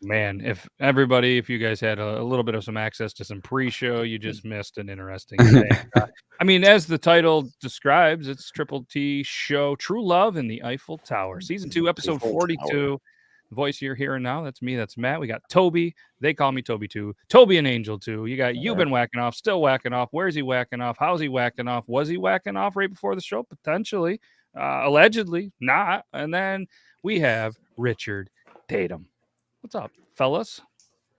Man, if you guys had a little bit of some access to some pre-show, you just missed an interesting thing. I mean, as the title describes, it's Triple T Show, True Love in the Eiffel Tower, Season 2, Episode 42. The voice you're hearing now, that's me, that's Matt. We got Toby. They call me Toby too. Toby and Angel too. You got You've been whacking off, still whacking off. Where's he whacking off? How's he whacking off? Was he whacking off right before the show? Potentially. Allegedly, not. And then we have Richard Tatum. What's up, fellas?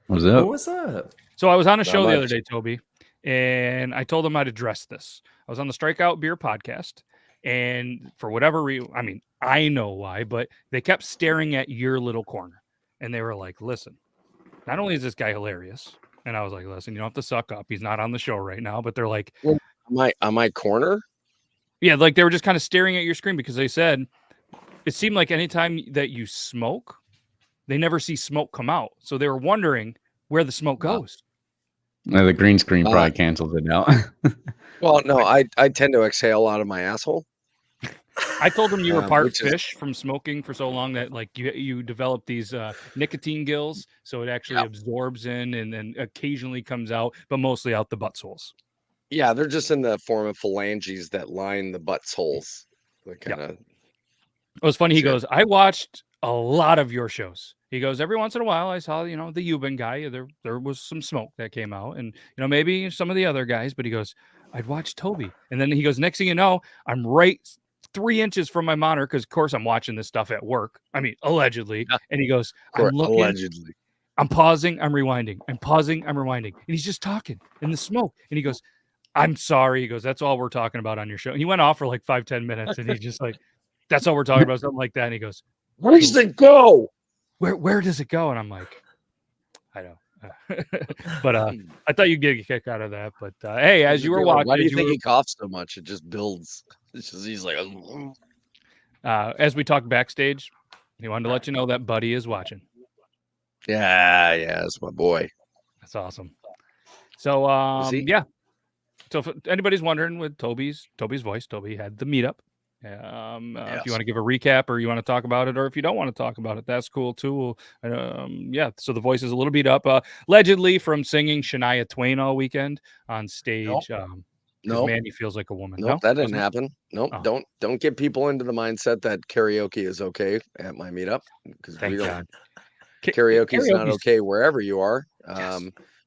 What's up? What's up? So I was on a show the other day, Toby, and I told them I'd address this. I was on the Strikeout Beer podcast, and for whatever reason, I mean, I know why, but they kept staring at your little corner, and they were like, listen, not only is this guy hilarious, and I was like, listen, you don't have to suck up. He's not on the show right now, but they're like, on my corner? Yeah, like they were just kind of staring at your screen because they said it seemed like anytime that you smoke, they never see smoke come out. So they were wondering where the smoke goes. No, the green screen probably cancels it out. Well, no, I tend to exhale out of my asshole. I told them you were part fish from smoking for so long that like you develop these nicotine gills, so it actually absorbs in and then occasionally comes out, but mostly out the buttholes. Yeah, they're just in the form of phalanges that line the buttholes. It was funny. He goes, I watched a lot of your shows. He goes, every once in a while, I saw, the Euban guy. There was some smoke that came out, and maybe some of the other guys. But he goes, I'd watch Toby, and then he goes, next thing you know, I'm right 3 inches from my monitor because, of course, I'm watching this stuff at work. I mean, allegedly. And he goes, I'm looking, allegedly. I'm pausing, I'm rewinding, I'm pausing, I'm rewinding, and he's just talking in the smoke. And he goes, I'm sorry. He goes, that's all we're talking about on your show. And he went off for like 5-10 minutes, and he's just like, that's all we're talking about, something like that. And he goes, where does it go? Where does it go? And I'm like, I know. But I thought you'd get a kick out of that. But hey, as you were watching, why do you think he coughs so much? It just builds. It's just he's like. As we talked backstage, he wanted to let you know that Buddy is watching. Yeah, it's my boy. That's awesome. So yeah. So if anybody's wondering, with Toby's voice, Toby had the meetup. If you want to give a recap or you want to talk about it, or if you don't want to talk about it, that's cool too. So the voice is a little beat up, allegedly from singing Shania Twain all weekend on stage. No, Mandy feels like a woman. Nope, that didn't happen. Nope, don't get people into the mindset that karaoke is okay at my meetup, because karaoke is not okay wherever you are. Yes.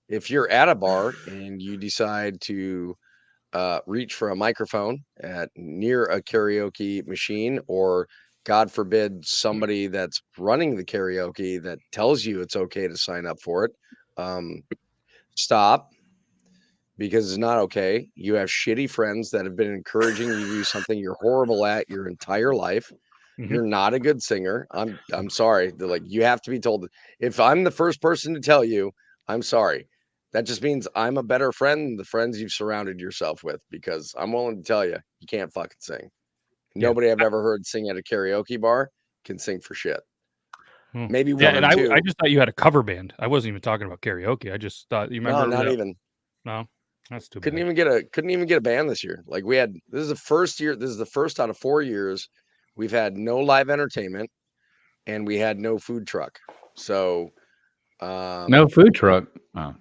If you're at a bar and you decide to reach for a microphone near a karaoke machine, or God forbid somebody that's running the karaoke that tells you it's okay to sign up for it, stop, because it's not okay. You have shitty friends that have been encouraging you to do something you're horrible at your entire life. Mm-hmm. You're not a good singer. I'm sorry. They're like, you have to be told. If I'm the first person to tell you, I'm sorry. That just means I'm a better friend than the friends you've surrounded yourself with, because I'm willing to tell you, you can't fucking sing. Nobody I've ever heard sing at a karaoke bar can sing for shit. Maybe one and or two. I just thought you had a cover band. I wasn't even talking about karaoke. I just thought you remember. No, not even. No, that's too bad. Couldn't even get a band this year. Like this is the first year. This is the first out of 4 years we've had no live entertainment, and we had no food truck. So no food truck. Oh.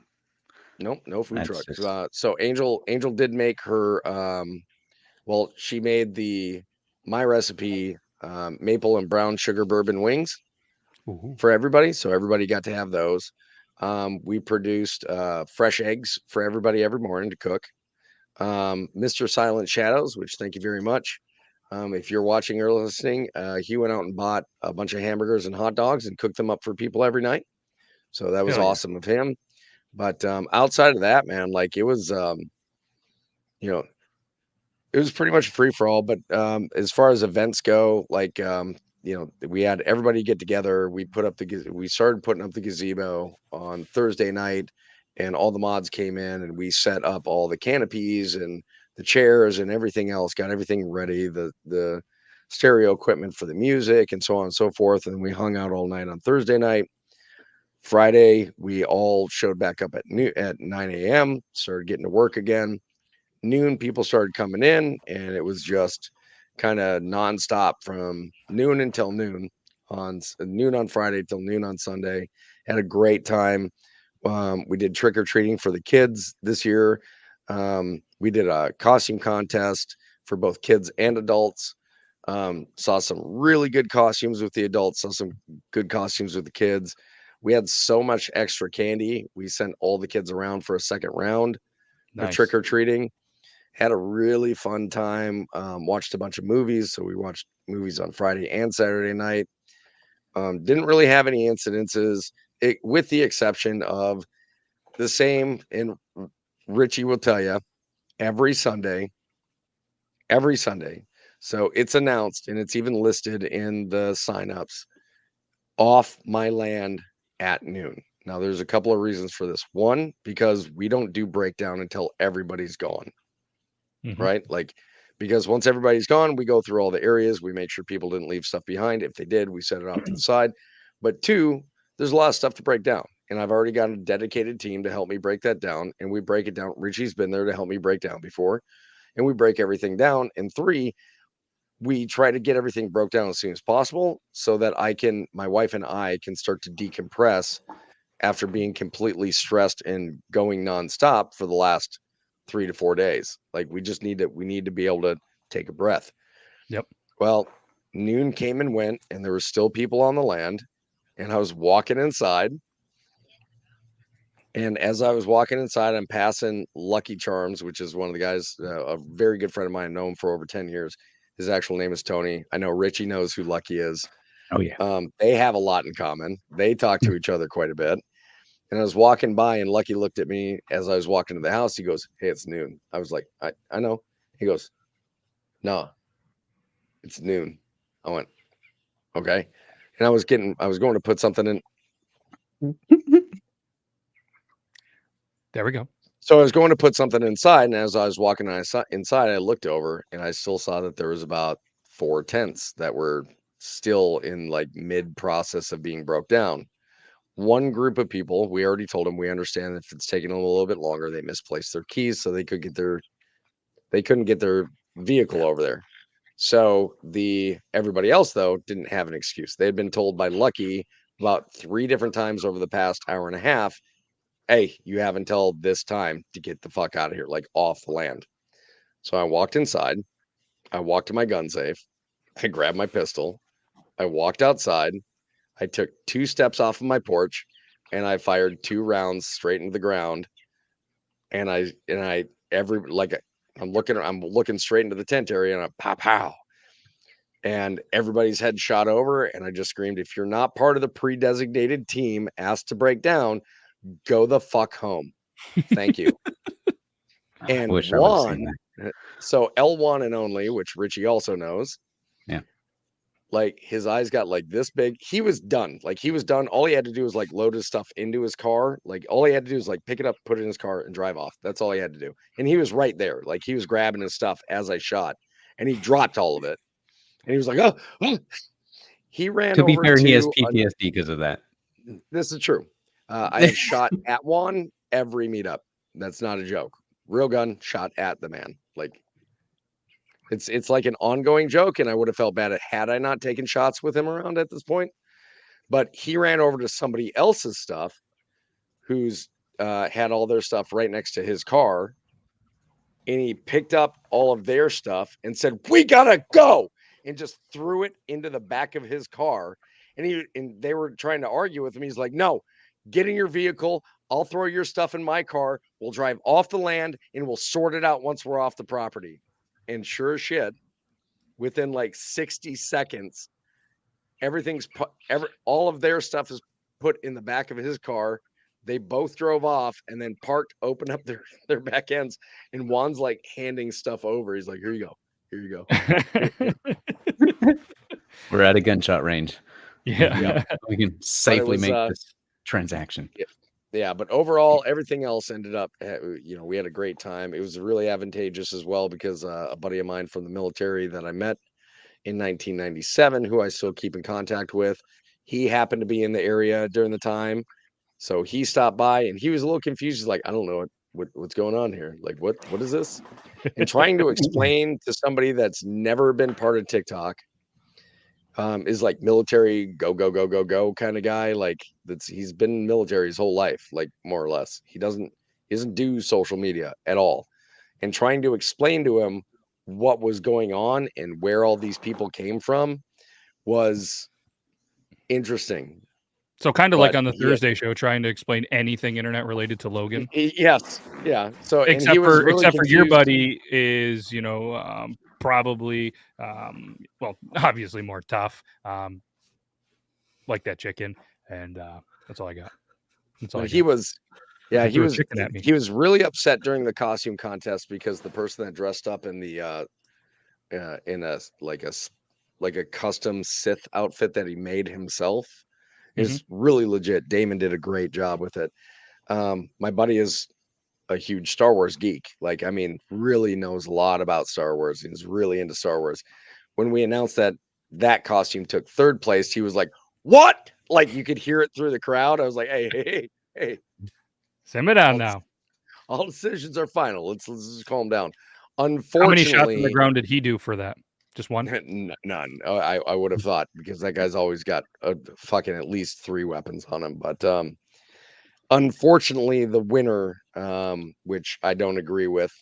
Nope, no food truck. So Angel did make her. She made my recipe, maple and brown sugar bourbon wings for everybody. So everybody got to have those. We produced fresh eggs for everybody every morning to cook. Mr. Silent Shadows, which thank you very much. If you're watching or listening, he went out and bought a bunch of hamburgers and hot dogs and cooked them up for people every night. So that was awesome of him. But outside of that, man, like it was, it was pretty much free for all. But as far as events go, like, we had everybody get together. We started putting up the gazebo on Thursday night, and all the mods came in, and we set up all the canopies and the chairs and everything else, got everything ready, the stereo equipment for the music and so on and so forth. And we hung out all night on Thursday night. Friday, we all showed back up at 9 a.m., started getting to work again. Noon, people started coming in, and it was just kind of nonstop from noon until noon on Friday till noon on Sunday. Had a great time. We did trick or treating for the kids this year. We did a costume contest for both kids and adults. Saw some really good costumes with the adults, saw some good costumes with the kids. We had so much extra candy. We sent all the kids around for a second round of trick or treating. Had a really fun time. Watched a bunch of movies. So we watched movies on Friday and Saturday night. Didn't really have any incidences, with the exception of the same. And Richie will tell you every Sunday. So it's announced and it's even listed in the signups, off my land at noon. Now, there's a couple of reasons for this. One, because we don't do breakdown until everybody's gone, right? Like, because once everybody's gone, we go through all the areas. We make sure people didn't leave stuff behind. If they did, we set it off to the side. But two, there's a lot of stuff to break down. And I've already got a dedicated team to help me break that down. And we break it down. Richie's been there to help me break down before. And we break everything down. And three, we try to get everything broke down as soon as possible so that my wife and I can start to decompress after being completely stressed and going nonstop for the last 3 to 4 days. Like, we need to be able to take a breath. Yep. Well, noon came and went and there were still people on the land, and I was walking inside. And as I was walking inside, I'm passing Lucky Charms, which is one of the guys, a very good friend of mine, known for over 10 years. His actual name is Tony. I know Richie knows who Lucky is. Oh, yeah. They have a lot in common. They talk to each other quite a bit. And I was walking by, and Lucky looked at me as I was walking to the house. He goes, "Hey, it's noon." I was like, I know. He goes, "No, it's noon." I went, "Okay." And I was going to put something in. There we go. So I was going to put something inside, and as I was walking inside, I looked over, and I still saw that there was about 4 tents that were still in like mid process of being broke down. One group of people, we already told them we understand if it's taking them a little bit longer, they misplaced their keys, so they couldn't get their vehicle over there. So everybody else, though, didn't have an excuse. They had been told by Lucky about 3 different times over the past hour and a half, "Hey, you have until this time to get the fuck out of here, like off the land." So I walked inside. I walked to my gun safe. I grabbed my pistol. I walked outside. I took 2 steps off of my porch, and I fired 2 rounds straight into the ground. And I'm looking straight into the tent area, and I pow pow. And everybody's head shot over, and I just screamed, "If you're not part of the pre-designated team asked to break down, go the fuck home. Thank you." And Juan, so L1 and only, which Richie also knows. Yeah. Like, his eyes got like this big. He was done. Like, he was done. All he had to do was like load his stuff into his car. Like, all he had to do was like pick it up, put it in his car, and drive off. That's all he had to do. And he was right there. Like, he was grabbing his stuff as I shot, and he dropped all of it. And he was like, "Oh." He ran To be over fair, to he has PTSD because of that. This is true. I have shot at Juan every meetup. That's not a joke. Real gun, shot at the man. Like, it's like an ongoing joke, and I would have felt bad had I not taken shots with him around at this point. But he ran over to somebody else's stuff, who's had all their stuff right next to his car, and he picked up all of their stuff and said, "We gotta go," and just threw it into the back of his car. And they were trying to argue with him. He's like, "No, get in your vehicle. I'll throw your stuff in my car. We'll drive off the land and we'll sort it out once we're off the property." And sure as shit, within like 60 seconds, all of their stuff is put in the back of his car. They both drove off and then parked, opened up their back ends, and Juan's like handing stuff over. He's like, "Here you go. Here you go." We're at a gunshot range. Yeah. We can safely make this transaction. Yeah, but overall, everything else ended up, we had a great time. It was really advantageous as well because a buddy of mine from the military that I met in 1997, who I still keep in contact with, he happened to be in the area during the time. So he stopped by and he was a little confused. He's like, "I don't know what's going on here? Like, what is this? And trying to explain to somebody that's never been part of TikTok, is like military go kind of guy. Like he's been in military his whole life, like more or less. He doesn't do social media at all. And trying to explain to him what was going on and where all these people came from was interesting. So kind of like on the Thursday show, trying to explain anything internet related to Logan. Yes, yeah. So except for your buddy is, you know, probably well, obviously more tough, like that chicken, and that's all I got. That's all. He was really upset during the costume contest because the person that dressed up in the in a custom Sith outfit that he made himself is really legit. Damon did a great job with it. My buddy is a huge Star Wars geek. Like, I mean, really knows a lot about Star Wars. He's really into Star Wars. When we announced that costume took third place, he was like, "What?" Like, you could hear it through the crowd. I was like, hey. Simmer down now. All decisions are final. Let's just calm down. Unfortunately, how many shots on the ground did he do for that? Just one? None. I would have thought, because that guy's always got a fucking at least 3 weapons on him. But unfortunately, the winner, which I don't agree with,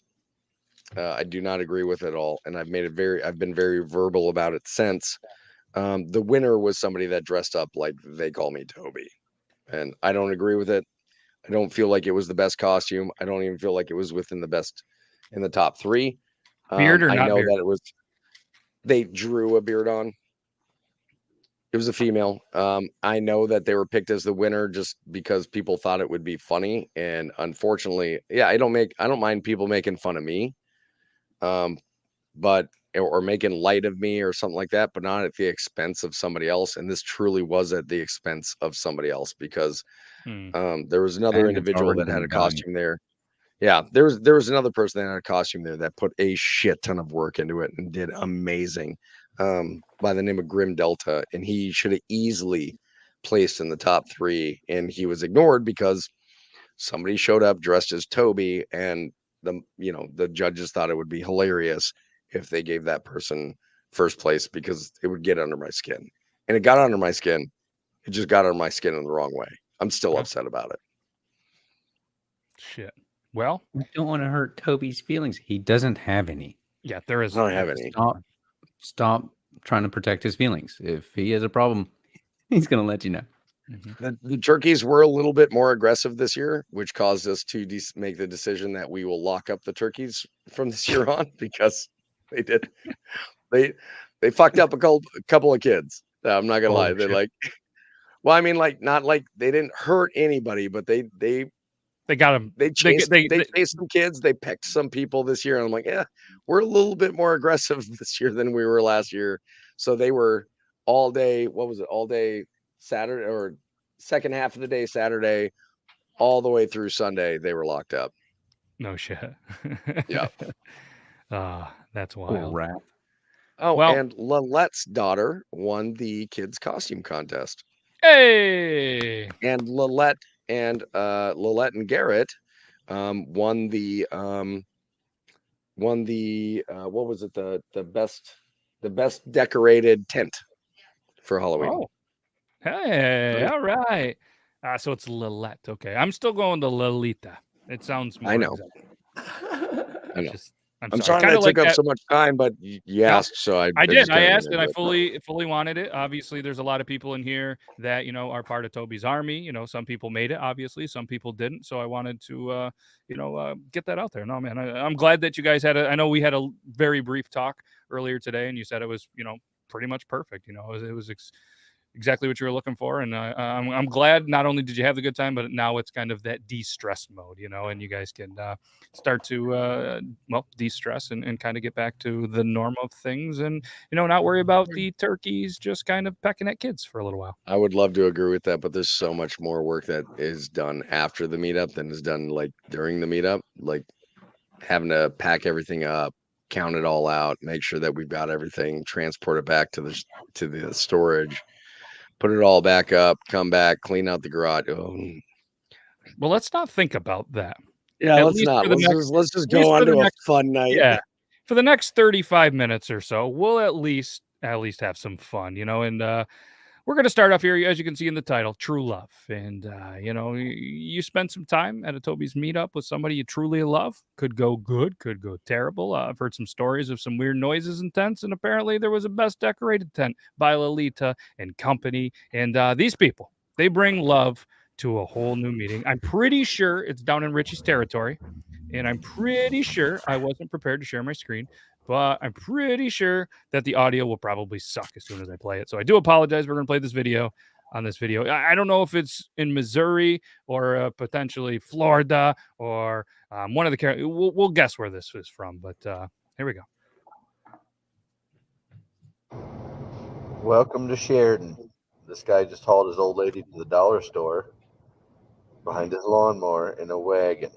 I do not agree with at all, and I've been very verbal about it since. The winner was somebody that dressed up like They Call Me Toby, and I don't agree with it. I don't feel like it was the best costume. I don't even feel like it was within the top 3. Beard or not? I know beard? that it was. They drew a beard on. It was a female. I know that they were picked as the winner just because people thought it would be funny, and unfortunately, yeah, I don't mind people making fun of me, but or making light of me or something like that, but not at the expense of somebody else. And this truly was at the expense of somebody else, because there was another individual that had a costume there. Yeah, there was another person that had a costume there that put a shit ton of work into it and did amazing, by the name of Grim Delta, and he should have easily placed in the top 3, and he was ignored because somebody showed up dressed as Toby, and the judges thought it would be hilarious if they gave that person first place, because it would get under my skin, and it got under my skin. It just got under my skin in the wrong way. I'm still upset about it. Shit. Well, we don't want to hurt Toby's feelings. He doesn't have any. Yeah, there is. I don't have any. Stop trying to protect his feelings. If he has a problem, he's going to let you know. The turkeys were a little bit more aggressive this year, which caused us to make the decision that we will lock up the turkeys from this year on, because they did. They fucked up a couple of kids. I'm not gonna lie. They're like, well, I mean, like, not like they didn't hurt anybody, but they got them. They chased some kids. They pecked some people this year. And I'm like, yeah, we're a little bit more aggressive this year than we were last year. So they were all day. What was it? All day Saturday, or second half of the day Saturday, all the way through Sunday. They were locked up. No shit. Yeah. That's wild. Oh, well, and Lalette's daughter won the kids costume contest. Hey. And Lalette and Garrett won the what was it, the best decorated tent for Halloween. Oh. Hey, all right. So it's Lalette. Okay, I'm still going to Lolita. It sounds more. I know. I know. I'm sorry that took up so much time, but you asked, so I did. I asked, and I fully wanted it. Obviously, there's a lot of people in here that are part of Toby's army. Some people made it. Obviously, some people didn't. So I wanted to, get that out there. No, man, I'm glad that you guys had I know we had a very brief talk earlier today, and you said it was, pretty much perfect. It was exactly what you were looking for, and I'm glad. Not only did you have the good time, but now it's kind of that de-stress mode, and you guys can start to de-stress and kind of get back to the norm of things, and not worry about the turkeys just kind of pecking at kids for a little while. I would love to agree with that, but there's so much more work that is done after the meetup than is done like during the meetup, like having to pack everything up, count it all out, make sure that we've got everything, transport it back to the storage, put it all back up, come back, clean out the garage. Oh. Well, let's not think about that. Yeah, At let's least not. for the Let's just at least go for on the to a next- fun night. Yeah. For the next 35 minutes or so, we'll at least have some fun, and we're going to start off here, as you can see in the title, True Love. And, you spend some time at a Toby's meetup with somebody you truly love. Could go good, could go terrible. I've heard some stories of some weird noises in tents, and apparently there was a best decorated tent by Lolita and company. And these people, they bring love to a whole new meeting. I'm pretty sure it's down in Richie's territory, and I'm pretty sure I wasn't prepared to share my screen, but I'm pretty sure that the audio will probably suck as soon as I play it. So I do apologize. We're going to play this video on this video. I don't know if it's in Missouri or potentially Florida or one of the. We'll guess where this is from, but here we go. Welcome to Sheridan. This guy just hauled his old lady to the dollar store behind his lawnmower in a wagon.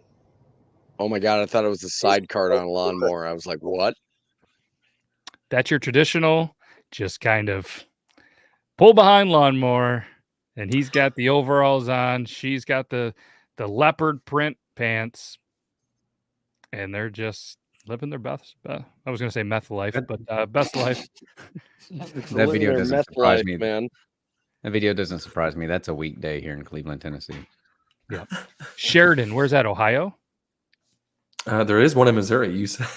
Oh my God, I thought it was a side cart on a lawnmower. I was like, what? That's your traditional, just kind of pull behind lawnmower, and he's got the overalls on. She's got the leopard print pants, and they're just living their best. I was going to say meth life, but best life. That video doesn't surprise me, man. That video doesn't surprise me. That's a weekday here in Cleveland, Tennessee. Yeah. Sheridan, where's that? Ohio? There is one in Missouri. You said,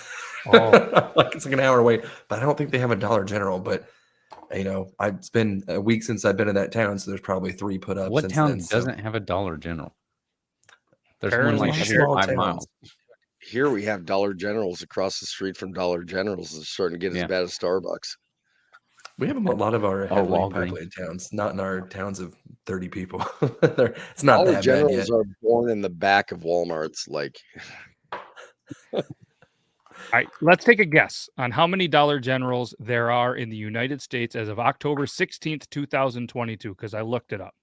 like it's like an hour away, but I don't think they have a Dollar General. But it's been a week since I've been in that town, so there's probably 3 put up. What since town then, doesn't have a Dollar General? There's Apparently one like small 5 towns. miles. Here we have Dollar Generals across the street from Dollar Generals. It's starting to get as bad as Starbucks. We have a lot of our heavily Walgreens. populated towns, not in our towns of 30 people. It's not Dollar that Generals bad yet. are born in the back of Walmarts. Like, All right, let's take a guess on how many Dollar Generals there are in the United States as of October 16th, 2022, because I looked it up.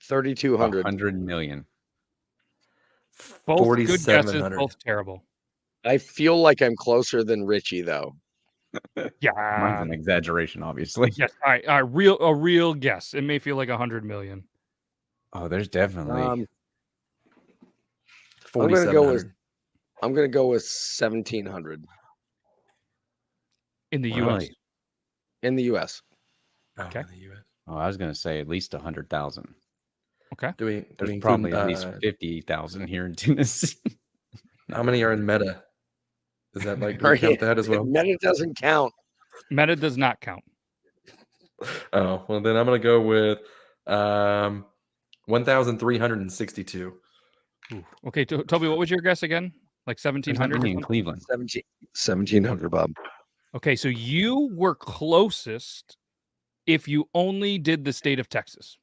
3,200. 100 million. Both good guesses, 4,700. both terrible. I feel like I'm closer than Richie, though. Yeah. Mine's an exaggeration, obviously. Yes. All right. A real guess. It may feel like 100 million. Oh, there's definitely. I'm 4,700. gonna go with 1,700 In the Really? U.S. in the U.S. Okay. In the US. Oh, I was going to say at least 100,000. Do we There's include, probably at least 50,000 here in Tennessee. how many are in Meta? Is that like, do Are we count you- that as well? Meta doesn't count. Meta does not count. Oh, well, then I'm going to go with 1,362. Okay, Toby, what was your guess again? Like There's not 1,700? many in Cleveland. 1,700, Bob. Okay, so you were closest if you only did the state of Texas.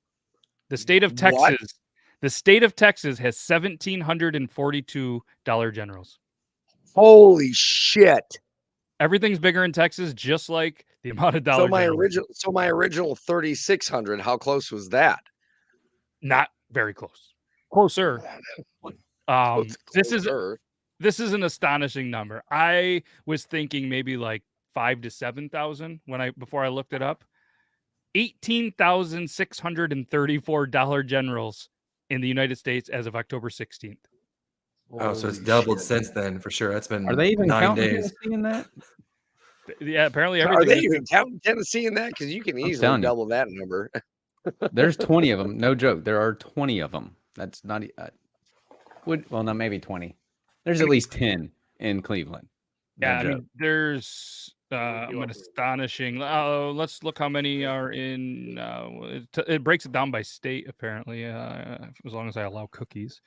The state of What? Texas. The state of Texas has 1,742 Dollar Generals. Holy shit! Everything's bigger in Texas, just like the amount of Dollar Generals. So my original 3,600. How close was that? Not very close. Closer. Closer. This is an astonishing number. I was thinking maybe like 5,000 to 7,000 before I looked it up. 18,634 Dollar Generals in the United States as of October 16th. Oh, so it's Holy doubled shit. since then for sure. That's been Are they even 9 counting days. Tennessee in that? Yeah, apparently Are everything. they even counting Tennessee in that? Because you can easily telling you. double that number. There's 20 of them. No joke. There are 20 of them. That's not. Not maybe 20. There's at least 10 in Cleveland. No Yeah, I joke. mean, there's an astonishing. Let's look how many are in. It breaks it down by state, apparently. As long as I allow cookies.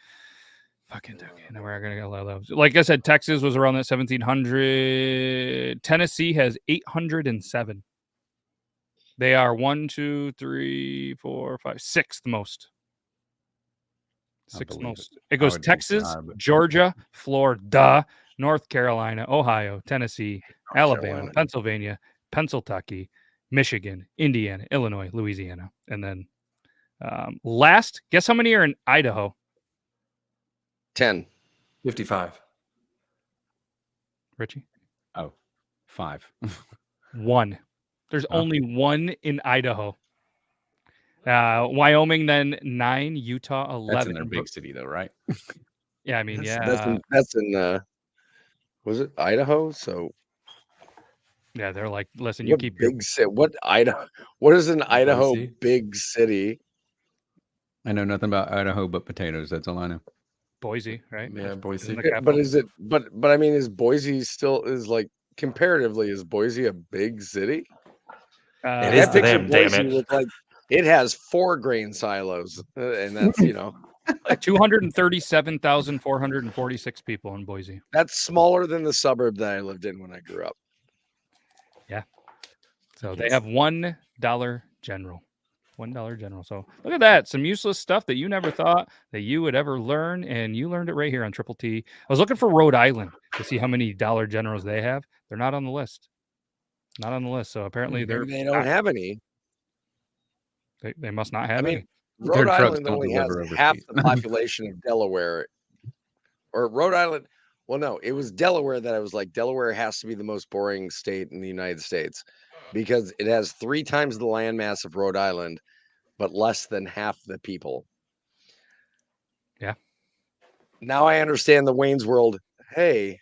Fucking okay. Now we're gonna allow those. Like I said, Texas was around that 1,700. Tennessee has 807. They are 1, 2, 3, 4, 5, sixth most. Sixth believe most. It goes would think Texas, higher, but- Georgia, Florida, North Carolina, Ohio, Tennessee, Alabama, Carolina. Pennsylvania, Pennsylvania, Michigan, Indiana, Illinois, Louisiana, and then last. Guess how many are in Idaho? 10. 55. Richie, 5. 1. There's Wow. only 1 in Idaho. Wyoming, then 9, Utah, That's 11. in their big city, though, right? Yeah, I mean, That's in was it Idaho? So yeah, they're like, listen, you what keep your big city? What Idaho? What is an Idaho Boise? big city? I know nothing about Idaho but potatoes. That's all I know. Boise, right? Yeah, Isn't Boise. the But capital? is it? But I mean, is Boise still is like comparatively? Is Boise a big city? It Like, is I to picture them, damn Boise it. with like it has 4 grain silos, and that's 237,446 people in Boise. that's smaller than the suburb that I lived in when I grew up. Yeah. So they have $1 general. $1 general. So look at that. Some useless stuff that you never thought that you would ever learn. And you learned it right here on Triple T. I was looking for Rhode Island to see how many Dollar Generals they have. They're not on the list. Not on the list. So apparently Maybe they don't have any. They must not have I mean, any. Rhode Their trucks Island don't only has deliver half overseas. the population of Delaware, or Rhode Island. Well, no, it was Delaware that I was like, Delaware has to be the most boring state in the United States because it has 3 times the landmass of Rhode Island, but less than half the people. Yeah. Now I understand the Wayne's World. Hey,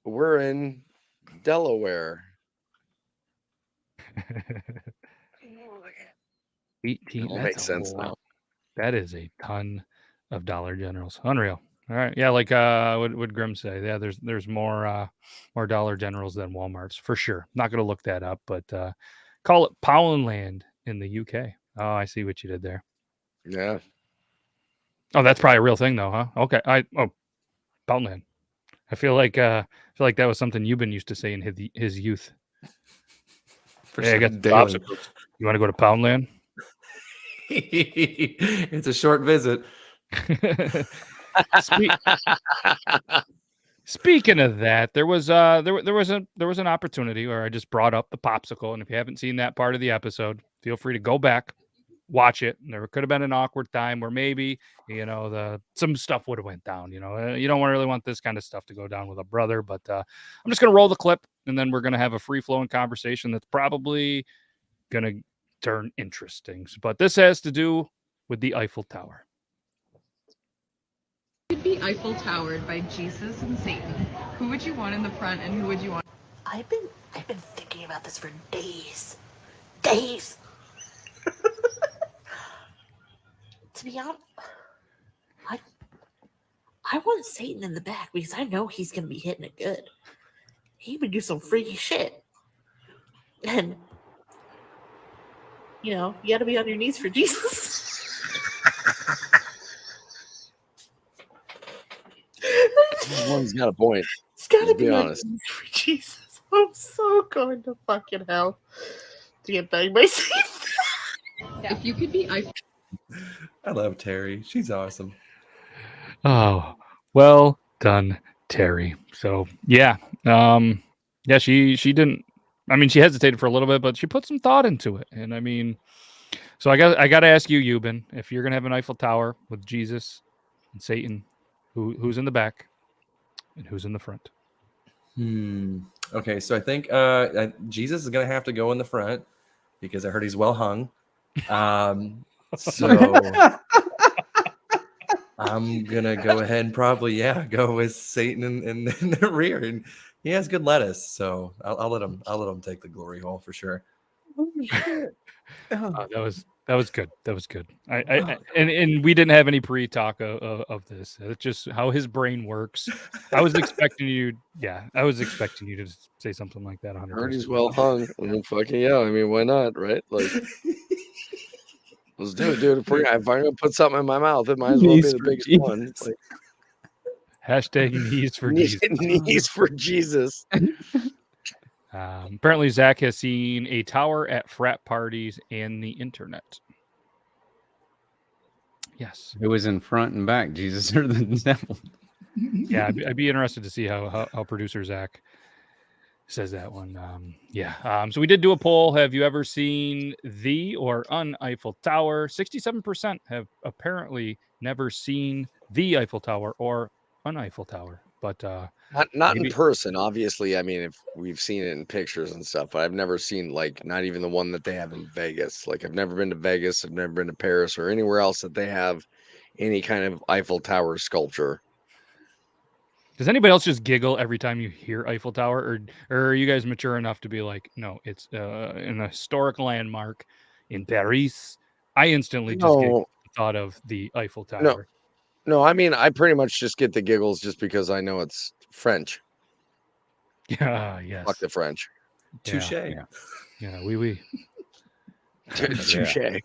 we're in Delaware. 18. It all That's makes a sense lot. now. That is a ton of Dollar Generals. Unreal. All right. Yeah, like would Grim say? Yeah, there's more Dollar Generals than Walmarts for sure. Not gonna look that up, but call it Poundland in the UK. Oh, I see what you did there. Yeah. Oh, that's probably a real thing though, huh? Okay. Poundland. I feel like that was something you've been used to saying in his youth. For Hey, I got daily. popsicles. You want to go to Poundland? It's a short visit. Speaking of that, there was an opportunity where I just brought up the popsicle, and if you haven't seen that part of the episode, feel free to go back, watch it. And there could have been an awkward time where maybe some stuff would have went down. You don't really want this kind of stuff to go down with a brother. But I'm just gonna roll the clip, and then we're gonna have a free flowing conversation that's probably gonna turn interesting. But this has to do with the Eiffel Tower. You'd be Eiffel Towered by Jesus and Satan. Who would you want in the front, and who would you want? I've been thinking about this for days. Days. To be honest, I want Satan in the back because I know he's gonna be hitting it good. He would do some freaky shit. And you gotta be on your knees for Jesus. One's got a point. It's gotta Let's be be on honest. your knees for Jesus. I'm so going to fucking hell to get banged by Satan. If you could be Eiffel. I love Terry. She's awesome. Oh, well done, Terry. So yeah, she didn't. I mean, she hesitated for a little bit, but she put some thought into it. And I mean, so I got to ask you, Euban, if you're gonna have an Eiffel Tower with Jesus and Satan, who's in the back and who's in the front? Okay, so I think Jesus is gonna have to go in the front because I heard he's well hung. So I'm gonna go ahead and probably go with Satan in the rear, and he has good lettuce, so I'll let him take the glory hole for sure. Holy shit. That was good. That was good. And we didn't have any pre-talk of this. It's just how his brain works. I was expecting you to say something like that. 100%. Heard he's well hung. I mean, fucking yeah. I mean, why not, right? Like, let's do it, dude. If I'm gonna put something in my mouth, it might as well be the biggest one. Like, hashtag knees for Jesus. Knees for Jesus. Apparently, Zach has seen a tower at frat parties and the internet. Yes. It was in front and back, Jesus or the devil. Yeah, I'd be interested to see how producer Zach says that one. So we did do a poll. Have you ever seen the or an Eiffel Tower? 67% have apparently never seen the Eiffel Tower or an Eiffel Tower. But not in person, obviously. I mean, if we've seen it in pictures and stuff, but I've never seen not even the one that they have in Vegas. Like, I've never been to Vegas, I've never been to Paris or anywhere else that they have any kind of Eiffel Tower sculpture. Does anybody else just giggle every time you hear Eiffel Tower, or are you guys mature enough to be like, no, it's an historic landmark in Paris? I instantly just get the thought of the Eiffel Tower. No, I mean, I pretty much just get the giggles just because I know it's French. Yeah, yes. Fuck the French. Touche. Yeah, oui. Touche.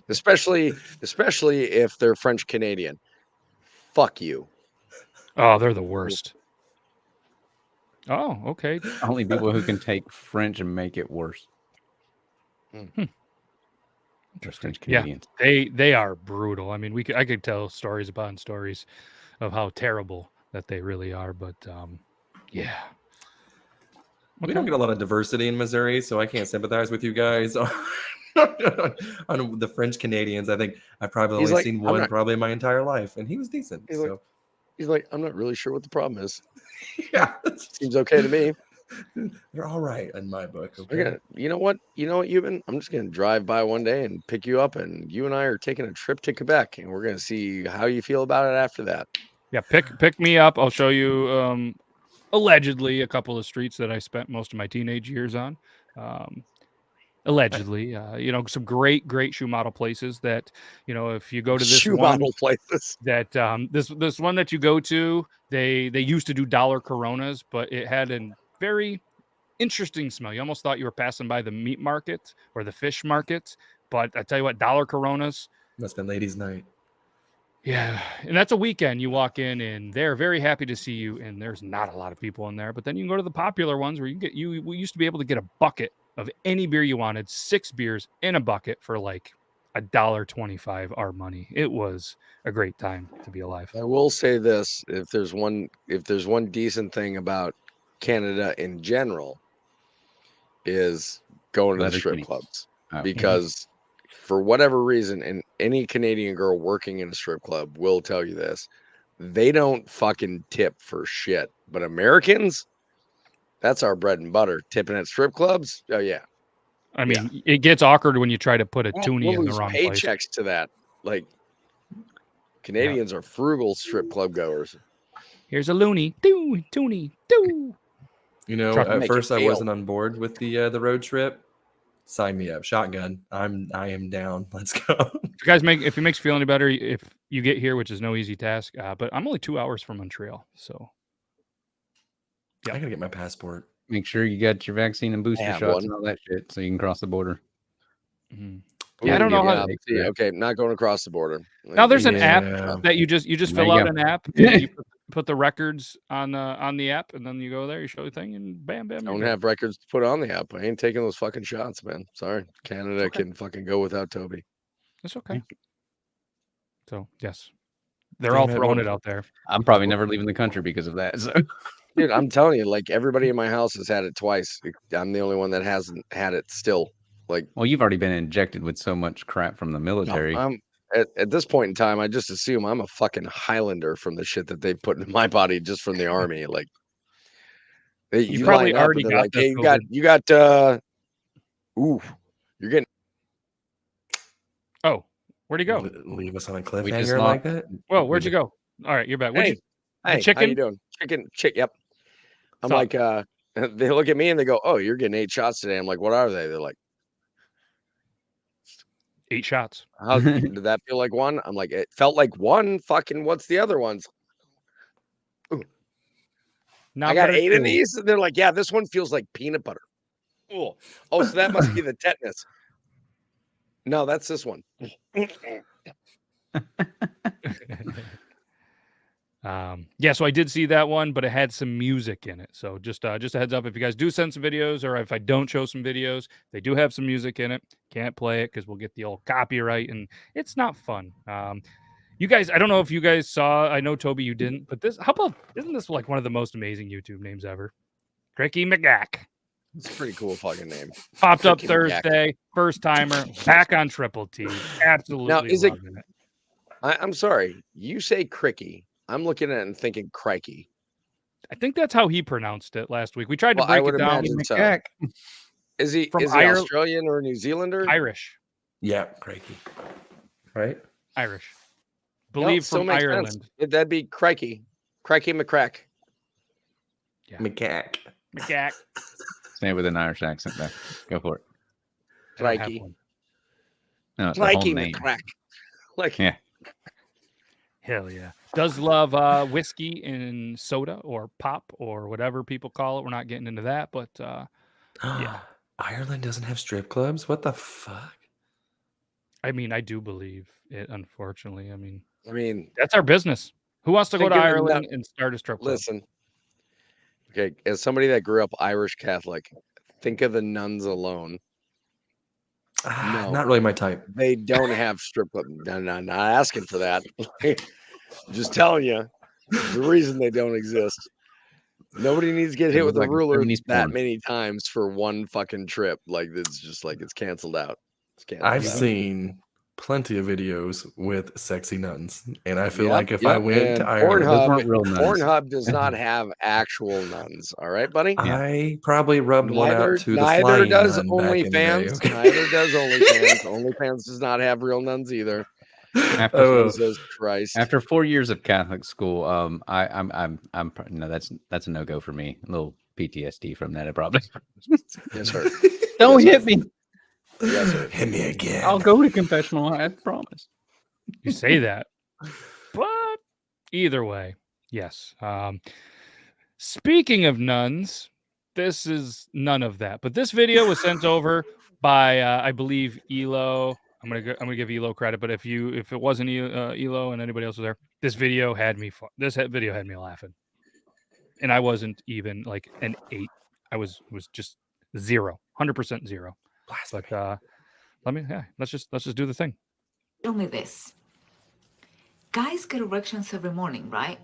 Especially if they're French Canadian. Fuck you. Oh, they're the worst. Oh, okay. Only people who can take French and make it worse. Interesting. French Canadians. Yeah, they are brutal. I mean, I could tell stories upon stories of how terrible that they really are, but yeah. We don't get a lot of diversity in Missouri, so I can't sympathize with you guys on the French Canadians. I think I've probably only seen one probably my entire life, and he was decent. He's like, I'm not really sure what the problem is. Yeah, seems okay to me. They're all right in my book. Okay. You know what, Ewan? I'm just gonna drive by one day and pick you up, and you and I are taking a trip to Quebec, and we're gonna see how you feel about it after that. Yeah, pick me up. I'll show you allegedly a couple of streets that I spent most of my teenage years on. Allegedly, some great shoe model places that, if you go to this shoe model places that this one that you go to, they used to do dollar Coronas, but it had a very interesting smell. You almost thought you were passing by the meat market or the fish market, but I tell you what, dollar Coronas. Must have been ladies' night. Yeah, and that's a weekend. You walk in and they're very happy to see you, and there's not a lot of people in there. But then you can go to the popular ones where we used to be able to get a bucket of any beer you wanted, 6 beers in a bucket for like $1.25 our money. It was a great time to be alive. I will say this: if there's one decent thing about Canada in general, is going to the strip clubs, because for whatever reason, and any Canadian girl working in a strip club will tell you this, they don't fucking tip for shit. But Americans, that's our bread and butter. Tipping at strip clubs, oh yeah. I mean, It gets awkward when you try to put a toonie in the wrong place. Paychecks to that. Like, Canadians are frugal strip club goers. Here's a loony, toonie. At first I wasn't on board with the road trip. Sign me up, shotgun. I am down. Let's go. If it makes you feel any better, if you get here, which is no easy task, but I'm only 2 hours from Montreal, so I gotta get my passport. Make sure you got your vaccine and booster shots and all that shit, so you can cross the border. Mm-hmm. Yeah, I don't know how. Okay, not going across the border. Now there's an app that you just fill out an app. And you put the records on the app, and then you go there, you show the thing, and bam. I don't have records to put on the app. I ain't taking those fucking shots, man. Sorry, Canada can fucking go without Toby. That's okay. So yes, they're all throwing it out there. I'm probably never leaving the country because of that. So. Dude, I'm telling you, like, everybody in my house has had it twice. I'm the only one that hasn't had it still. Like, well, you've already been injected with so much crap from the military. No, at this point in time, I just assume I'm a fucking Highlander from the shit that they put in my body just from the army. Like, you probably already got. Like, hey, you got. You're getting. Oh, where'd he go? Leave us on a cliffhanger like that. Well, where'd you go? All right, you're back. Hey, chicken? How you doing? Chicken. Yep. I'm like, they look at me and they go, "Oh, you're getting 8 shots today." I'm like, "What are they?" They're like, 8 shots. How did that feel like one? I'm like, it felt like one. Fucking, what's the other ones? Ooh. I got 8 of these, and they're like, "Yeah, this one feels like peanut butter." Oh, so that must be the tetanus. No, that's this one. So I did see that one, but it had some music in it. So just a heads up, if you guys do send some videos, or if I don't show some videos, they do have some music in it. Can't play it because we'll get the old copyright, and it's not fun. You guys, I don't know if you guys saw. I know Toby, you didn't, but isn't this like one of the most amazing YouTube names ever? Cricky McGack. It's a pretty cool fucking name. Popped up Thursday, first timer, back on Triple T. Absolutely. Now, is it? I'm sorry, you say Cricky. I'm looking at it and thinking crikey. I think that's how he pronounced it last week. We tried to break it down. So. Is he Australian or New Zealander? Irish. Yeah, crikey. Right? Irish. believe still from makes Ireland. sense. That'd be Crikey McCrack. Yeah. Macaque. Macaque. Say it with an Irish accent there. Go for it. I don't have Crikey. one. No, the whole Crikey name. McCrack. Like, Yeah. Hell yeah. Does love whiskey and soda or pop or whatever people call it. We're not getting into that, but yeah. Ireland doesn't have strip clubs? What the fuck? I mean, I do believe it, unfortunately. I mean, that's our business. Who wants to go to Thinking of Ireland and start a strip club? listen. Okay, as somebody that grew up Irish Catholic, think of the nuns alone. No, Not really my type. they don't have strip club. No, not asking for that. Just telling you, the reason they don't exist. Nobody needs to get hit with a ruler that many times for one fucking trip. Like it's just like it's canceled out. I've seen plenty of videos with sexy nuns, and I feel like if I went to Ireland, Pornhub does not have actual nuns. All right, buddy. I probably rubbed one out to the Neither does nun OnlyFans. okay? Neither does OnlyFans. OnlyFans does not have real nuns either. After Jesus Christ! After 4 years of Catholic school, I'm no, that's a no go for me. A little PTSD from that, probably. Yes, sir. Don't hit me. Yes, sir. Hit me again. I'll go to confessional. I promise. You say that, but either way, yes. Speaking of nuns, this is none of that. But this video was sent over by, I believe, Elo. I'm gonna give Elo credit, but if it wasn't Elo and anybody else was there, this video had me laughing, and I wasn't even like an 8. I was just 0, 100% 0. But let's just do the thing. Tell me this. Guys get erections every morning, right?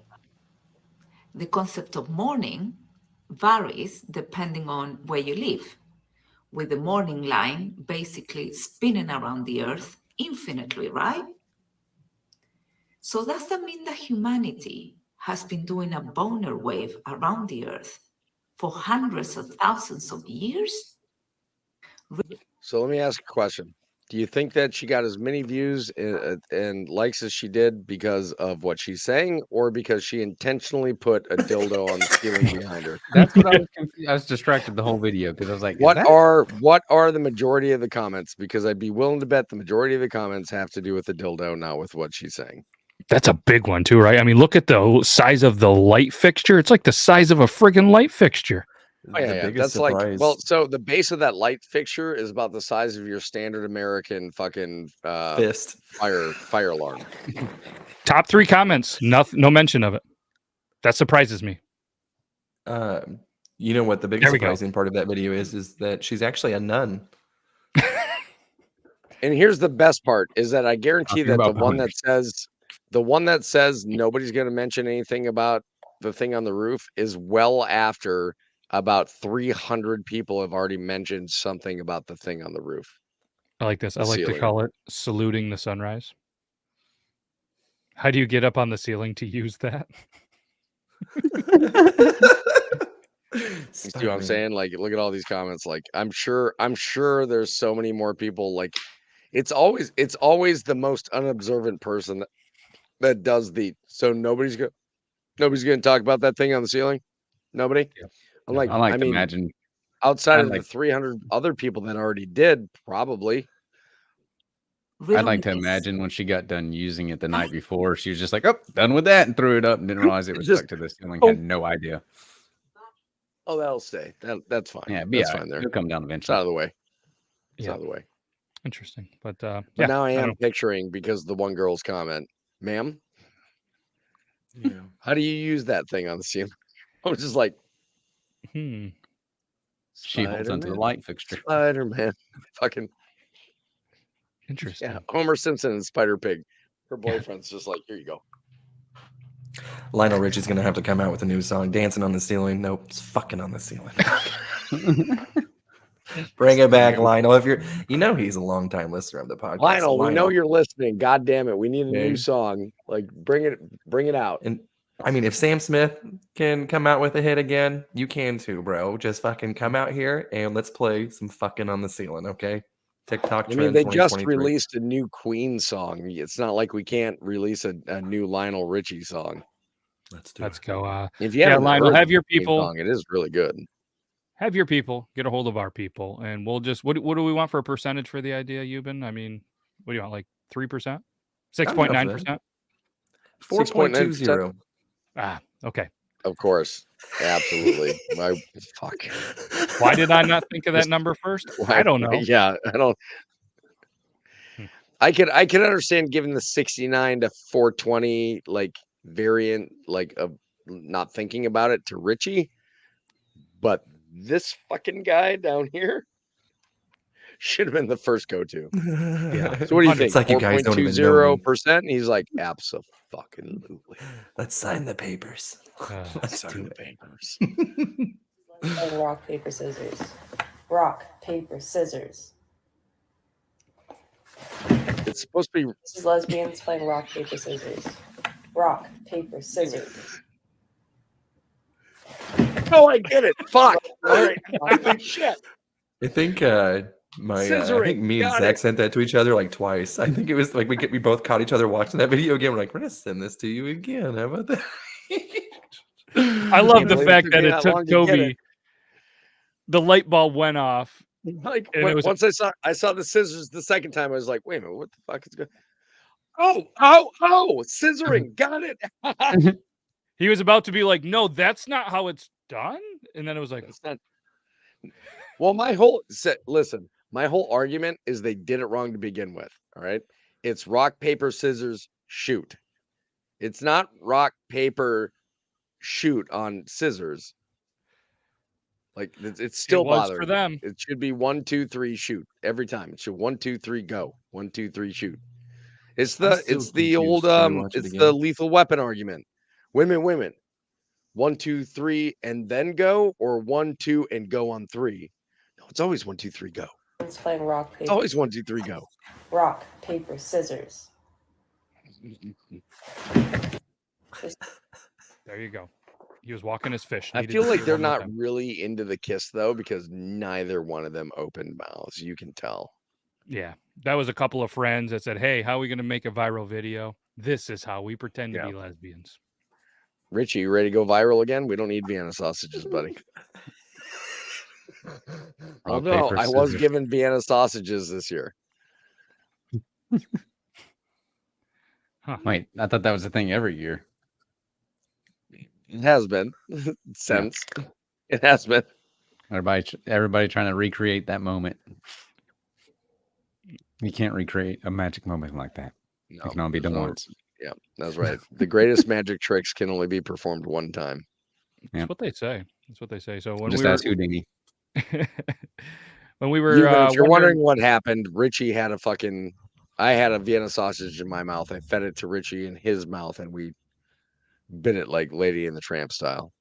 The concept of morning varies depending on where you live, with the morning line basically spinning around the earth infinitely, right? So does that mean that humanity has been doing a boner wave around the earth for hundreds of thousands of years? So let me ask a question. Do you think that she got as many views and likes as she did because of what she's saying, or because she intentionally put a dildo on the ceiling behind her? That's what I was confused. I was distracted the whole video because I was like, what are the majority of the comments? Because I'd be willing to bet the majority of the comments have to do with the dildo, not with what she's saying. That's a big one too, right? I mean, look at the size of the light fixture. It's like the size of a friggin' light fixture. Oh, yeah. That's surprise. So the base of that light fixture is about the size of your standard American fucking fist fire alarm. Top 3 comments, no mention of it. That surprises me. You know what the biggest surprising part of that video is that she's actually a nun. And here's the best part is that I guarantee that the one that says nobody's going to mention anything about the thing on the roof is well after about 300 people have already mentioned something about the thing on the roof. I like this. I like to call it saluting the sunrise. How do you get up on the ceiling to use that? See what I'm saying? Like, look at all these comments. Like, I'm sure there's so many more people. Like, it's always the most unobservant person that does so nobody's gonna talk about that thing on the ceiling. Nobody. Yeah. I mean, imagine outside of the 300 other people that already did, probably. I'd like to imagine when she got done using it the night before, she was just like, "Oh, done with that," and threw it up and didn't realize it was stuck to the ceiling. Had no idea. Oh, that'll stay. That's fine. Yeah, that's fine. There, it'll come down eventually. It's out of the way. It's out of the way. Interesting, but now I am picturing, because the one girl's comment, "Ma'am, how do you use that thing on the ceiling?" I was just like, She holds onto the light fixture. Spider-Man. Fucking interesting. Yeah, Homer Simpson and Spider Pig. Her boyfriend's just like, here you go. Lionel Richie's gonna have to come out with a new song, "Dancing on the Ceiling." Nope, it's fucking on the ceiling. Bring it back, Lionel. If he's a long-time listener of the podcast. Lionel, we know you're listening. God damn it, we need a new song. Like, bring it out. And I mean, if Sam Smith can come out with a hit again, you can too, bro. Just fucking come out here and let's play some fucking on the ceiling, okay? TikTok I trend. mean, they just 2023. released a new Queen song. It's not like we can't release a new Lionel Richie song. Let's go. If you haven't Lionel, heard have the your Queen people. song, it is really good. Have your people get a hold of our people, and we'll just what do we want for a percentage for the idea, Euban? I mean, what do you want, like 3%, 6.9%, 4.20? Ah, okay. Of course, absolutely. Fuck. Why did I not think of that number first? I don't know. Yeah, I don't. I can understand giving the 69 to 420 like variant, like of not thinking about it to Richie, but this fucking guy down here should have been the first go-to. Yeah. So what do you think? It's like you guys don't even know me. 4.20%, and he's like, absolutely. Let's sign the papers. Let's sign the papers. Rock, paper, scissors. Rock, paper, scissors. It's supposed to be. This is lesbians playing rock, paper, scissors. Rock, paper, scissors. Oh, I get it. Fuck. All right. Shit. I think I think me and Zach sent that to each other like twice. I think it was like we both caught each other watching that video again. We're like, we're gonna send this to you again. How about that? I love the fact that it took Toby. The light bulb went off. Like once I saw the scissors the second time, I was like, wait a minute, what the fuck is going? Oh, scissoring, got it. He was about to be like, no, that's not how it's done, and then it was like, it's not. Well, my whole argument is they did it wrong to begin with. All right, it's rock, paper, scissors, shoot. It's not rock, paper, shoot on scissors. Like it's still bothering for them. It should be 1, 2, 3, shoot every time. It should 1, 2, 3, go. 1, 2, 3, shoot. It's the old it's the Lethal Weapon argument. Women. 1, 2, 3, and then go, or 1, 2, and go on 3. No, it's always 1, 2, 3, go. It's playing rock, paper. It's always 1, 2, 3, go. Rock, paper, scissors. There you go. He was walking his fish. I feel like they're not really into the kiss though, because neither one of them opened mouths. You can tell. Yeah, that was a couple of friends that said, "Hey, how are we going to make a viral video? This is how we pretend to be lesbians." Richie, you ready to go viral again? We don't need Vienna sausages, buddy. Although I was given Vienna sausages this year. Wait, I thought that was a thing every year. It has been since. Yeah. It has been. Everybody trying to recreate that moment. You can't recreate a magic moment like that. No, it can only be done once. Yeah, that's right. The greatest magic tricks can only be performed one time. That's what they say. That's what they say. So when just ask Houdini. When we were, if you're wondering what happened, Richie had I had a Vienna sausage in my mouth. I fed it to Richie in his mouth, and we bit it like Lady in the Tramp style.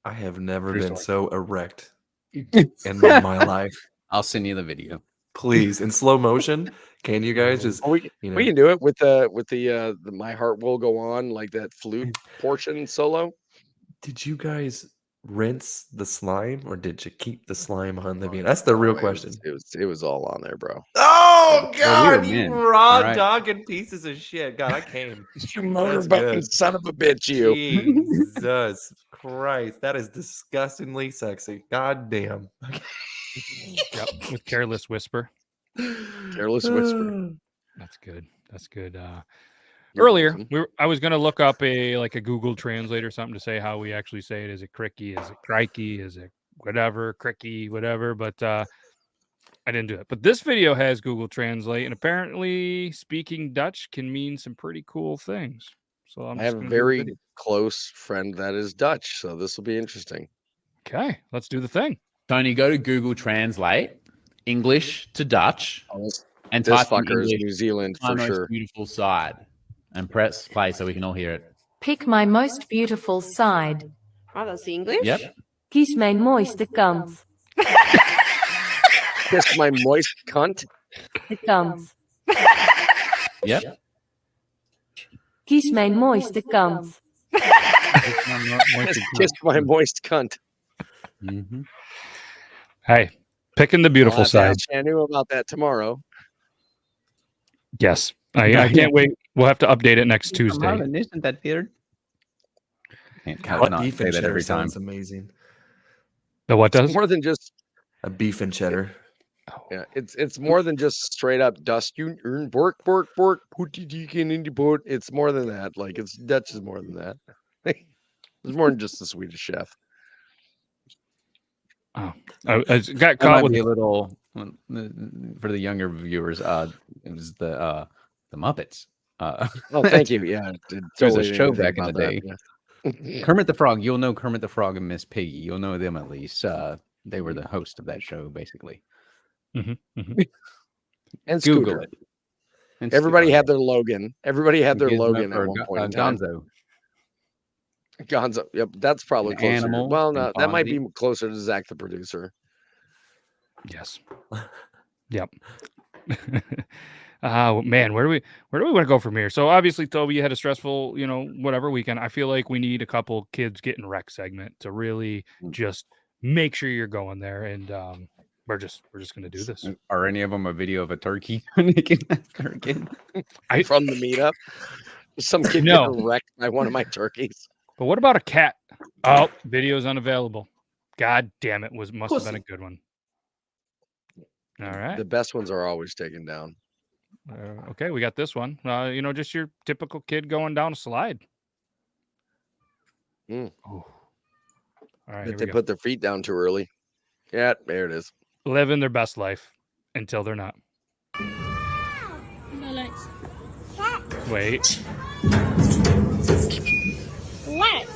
I have never been so erect in my life. I'll send you the video, please, in slow motion. Can you guys just? We can do it with the My Heart Will Go On, like that flute portion solo. Did you guys rinse the slime, or did you keep the slime on the Vienna? That's the real question. It was all on there, bro. Oh God, you raw dogging pieces of shit. God, I came. You motorboating son of a bitch, you. Jesus Christ, that is disgustingly sexy. God damn. Yep, with Careless Whisper. Careless Whisper. That's good. That's good. Earlier, I was going to look up a Google Translate or something to say how we actually say it. Is it cricky? Is it crikey? Is it whatever? Cricky, whatever. But I didn't do it. But this video has Google Translate, and apparently speaking Dutch can mean some pretty cool things. So I have a very close friend that is Dutch, so this will be interesting. Okay, let's do the thing. Tony, go to Google Translate, English to Dutch, and this type in fucker is English, New Zealand my for most sure. beautiful side, and press play so we can all hear it. Pick my most beautiful side. Oh, dat is English? Yep. Kies mijn mooiste kant. Kiss my moist cunt. De kant. Yep. Kies mijn mooiste kant. Kiss my moist cunt. Mm-hmm. Hey, Picking the beautiful I'll have to side. ask Shanu about that tomorrow. Yes. I can't wait. We'll have to update it next Tuesday. Marvin, isn't that weird? Can't That not beef say and that cheddar every time. sounds amazing. The what does? It's more than just A beef and cheddar. yeah. It's more than just straight up dust. You earn bork put the deacon in the boat. It's more than that. Like it's Dutch is more than that. It's more than just the Swedish chef. Oh, I got That caught might with be a little for the younger viewers. It was the Muppets. Oh, thank you. Yeah, There's a show back in the day. Yeah. Kermit the Frog. You'll know Kermit the Frog and Miss Piggy. You'll know them at least. They were the host of that show, basically. And Google Scooter. it. And Everybody had their Logan. Everybody had their Gizmo Logan or at one point in time. Gonzo. Gonzo. Yep, that's probably An closer. animal Well, no, and that might be Fonzie. closer to Zach the producer. yes. Yep. Man, where do we want to go from here? So obviously, Toby, you had a stressful, whatever weekend. I feel like we need a couple kids getting wrecked segment to really just make sure you're going there, and we're just gonna do this. Are any of them a video of a turkey making that turkey? From the meetup, some kid No. getting wrecked by one of my turkeys. But what about a cat? Oh, video's unavailable. God damn it! Must have been a good one. All right. The best ones are always taken down. Okay, we got this one. Just your typical kid going down a slide. Mm. All right, But here they we go. put their feet down too early. Yeah, there it is. Living their best life until they're not. Wait. What?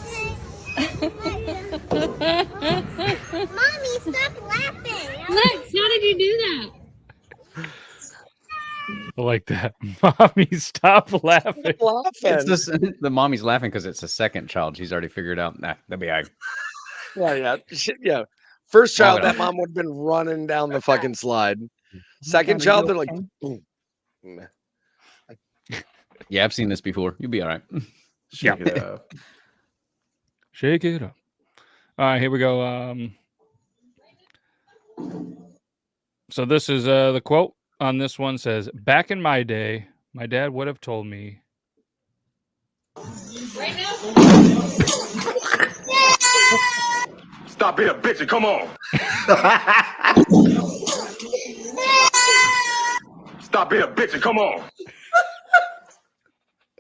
Mommy, stop laughing. Lex, how did you do that? I like that. Mommy, stop laughing. It's just, the mommy's laughing because it's a second child. She's already figured out. Nah, that'll be all right. Yeah. First child, Long that mom would have been running down the fucking slide. Second child, they're like, boom. Yeah, I've seen this before. You'll be all right. Shake it up. Shake it up. All right, here we go. So this is the quote on this one says, "Back in my day, my dad would have told me." Right now? Stop being a bitch and come on. Stop being a bitch and come on.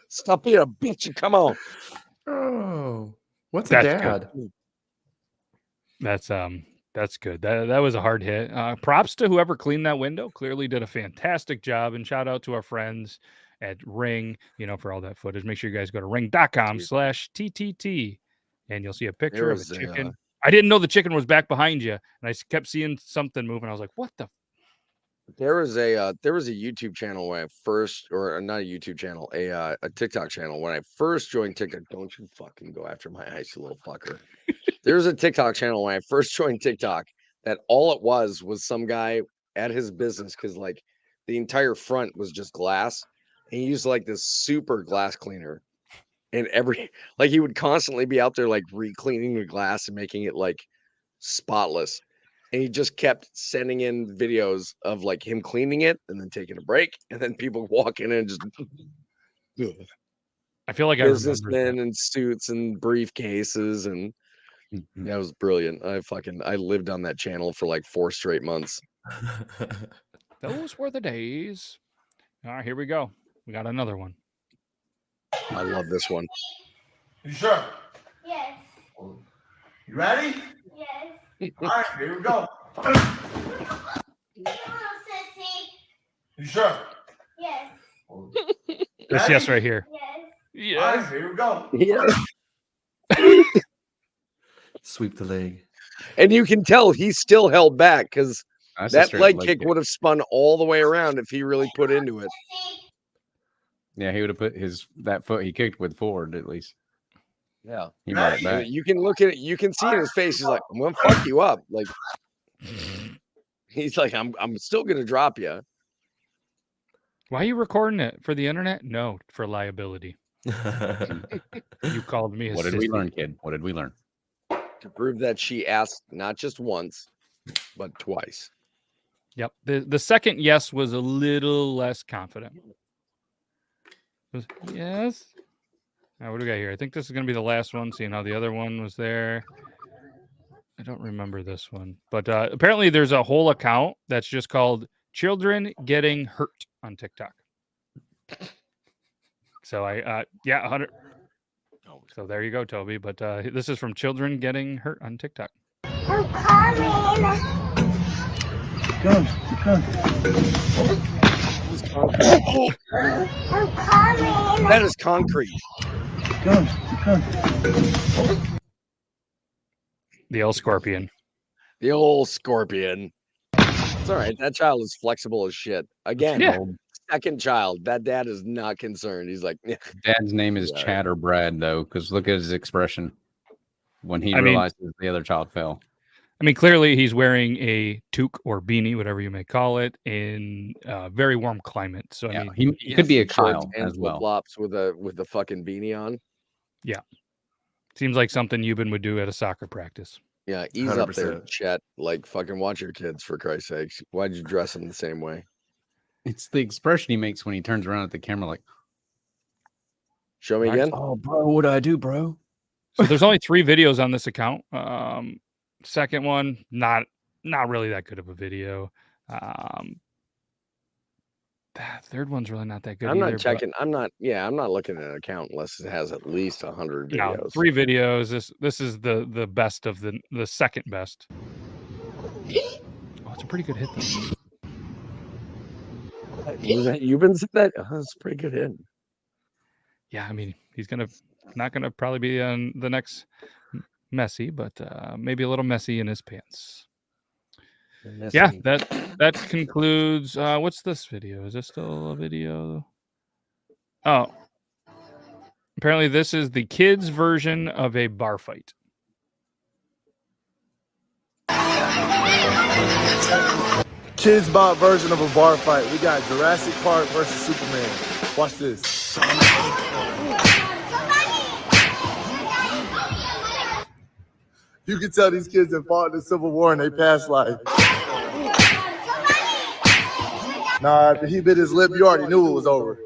Stop being a bitch and come on. Oh, what's a That's dad? good. That's good. That was a hard hit. Props to whoever cleaned that window. Clearly did a fantastic job. And shout out to our friends at Ring, for all that footage. Make sure you guys go to ring.com/TTT and you'll see a picture of a chicken. I didn't know the chicken was back behind you, and I kept seeing something moving. I was like, "What the?" There was a YouTube channel when I first, or not a YouTube channel, a TikTok channel when I first joined TikTok. Don't you fucking go after my eyes, you little fucker. There was a TikTok channel when I first joined TikTok that all it was some guy at his business, because like the entire front was just glass, and he used like this super glass cleaner, and he would constantly be out there like re-cleaning the glass and making it like spotless. And he just kept sending in videos of like him cleaning it and then taking a break, and then people walking in and just I feel like businessmen in suits and briefcases, and that was brilliant. I lived on that channel for like 4 straight months. Those were the days. All right, here we go. We got another one. I love this one. You sure? Yes. You ready? Yes. All right, here we go. Come on, sissy. You sure? Yes. This yes right here. Yes. All right, here we go. Yeah. Sweep the leg. And you can tell he still held back, because That's a that straight leg leg kick kick. would have spun all the way around if he really put into it. Yeah, he would have put that foot he kicked with forward at least. Yeah. He brought it back. You can look at it, you can see in his face, he's like, I'm gonna fuck you up. Like he's like, I'm still gonna drop you. Why are you recording it? For the internet? No, for liability. You called me a What did we sissy. learn, kid? What did we learn? To prove that she asked not just once, but twice. Yep. The second yes was a little less confident. Yes. All right, what do we got here? I think this is going to be the last one, seeing how the other one was there. I don't remember this one. But apparently there's a whole account that's just called Children Getting Hurt on TikTok. So 100. So there you go, Toby. But this is from Children Getting Hurt on TikTok. I'm coming. Come. I'm coming. That is concrete. Come. The old scorpion. The old scorpion. It's all right. That child is flexible as shit. Again, second child. That dad is not concerned. He's like, Dad's name is Chatter Brad, though, because look at his expression when he realizes the other child fell. I mean, clearly he's wearing a toque or beanie, whatever you may call it, in a very warm climate. So I mean, he could be a Kyle as well. Flops with the fucking beanie on. Yeah, seems like something Euban would do at a soccer practice. Yeah, ease up there, 100%. Chet. Like, fucking watch your kids, for Christ's sakes. Why'd you dress them the same way? It's the expression he makes when he turns around at the camera, like, show me again. Oh, bro, what do I do, bro? So there's only 3 videos on this account. Second one, not really that good of a video. Third one's really not that good. I'm either, not checking. I'm not looking at an account unless it has at least 100 videos. No, 3 videos. This is the best of the second best. Oh, it's a pretty good hit though. You've been said that. Oh, that's a pretty good hit. Yeah, I mean, he's not gonna probably be on the next Messi, but maybe a little messy in his pants. Messi. Yeah, that concludes. What's this video? Is this still a video? Oh, apparently this is the kids' version of a bar fight. Kids bot version of a bar fight. We got Jurassic Park versus Superman. Watch this. You can tell these kids have fought in the Civil War in their past life. Nah, after he bit his lip, you already knew it was over.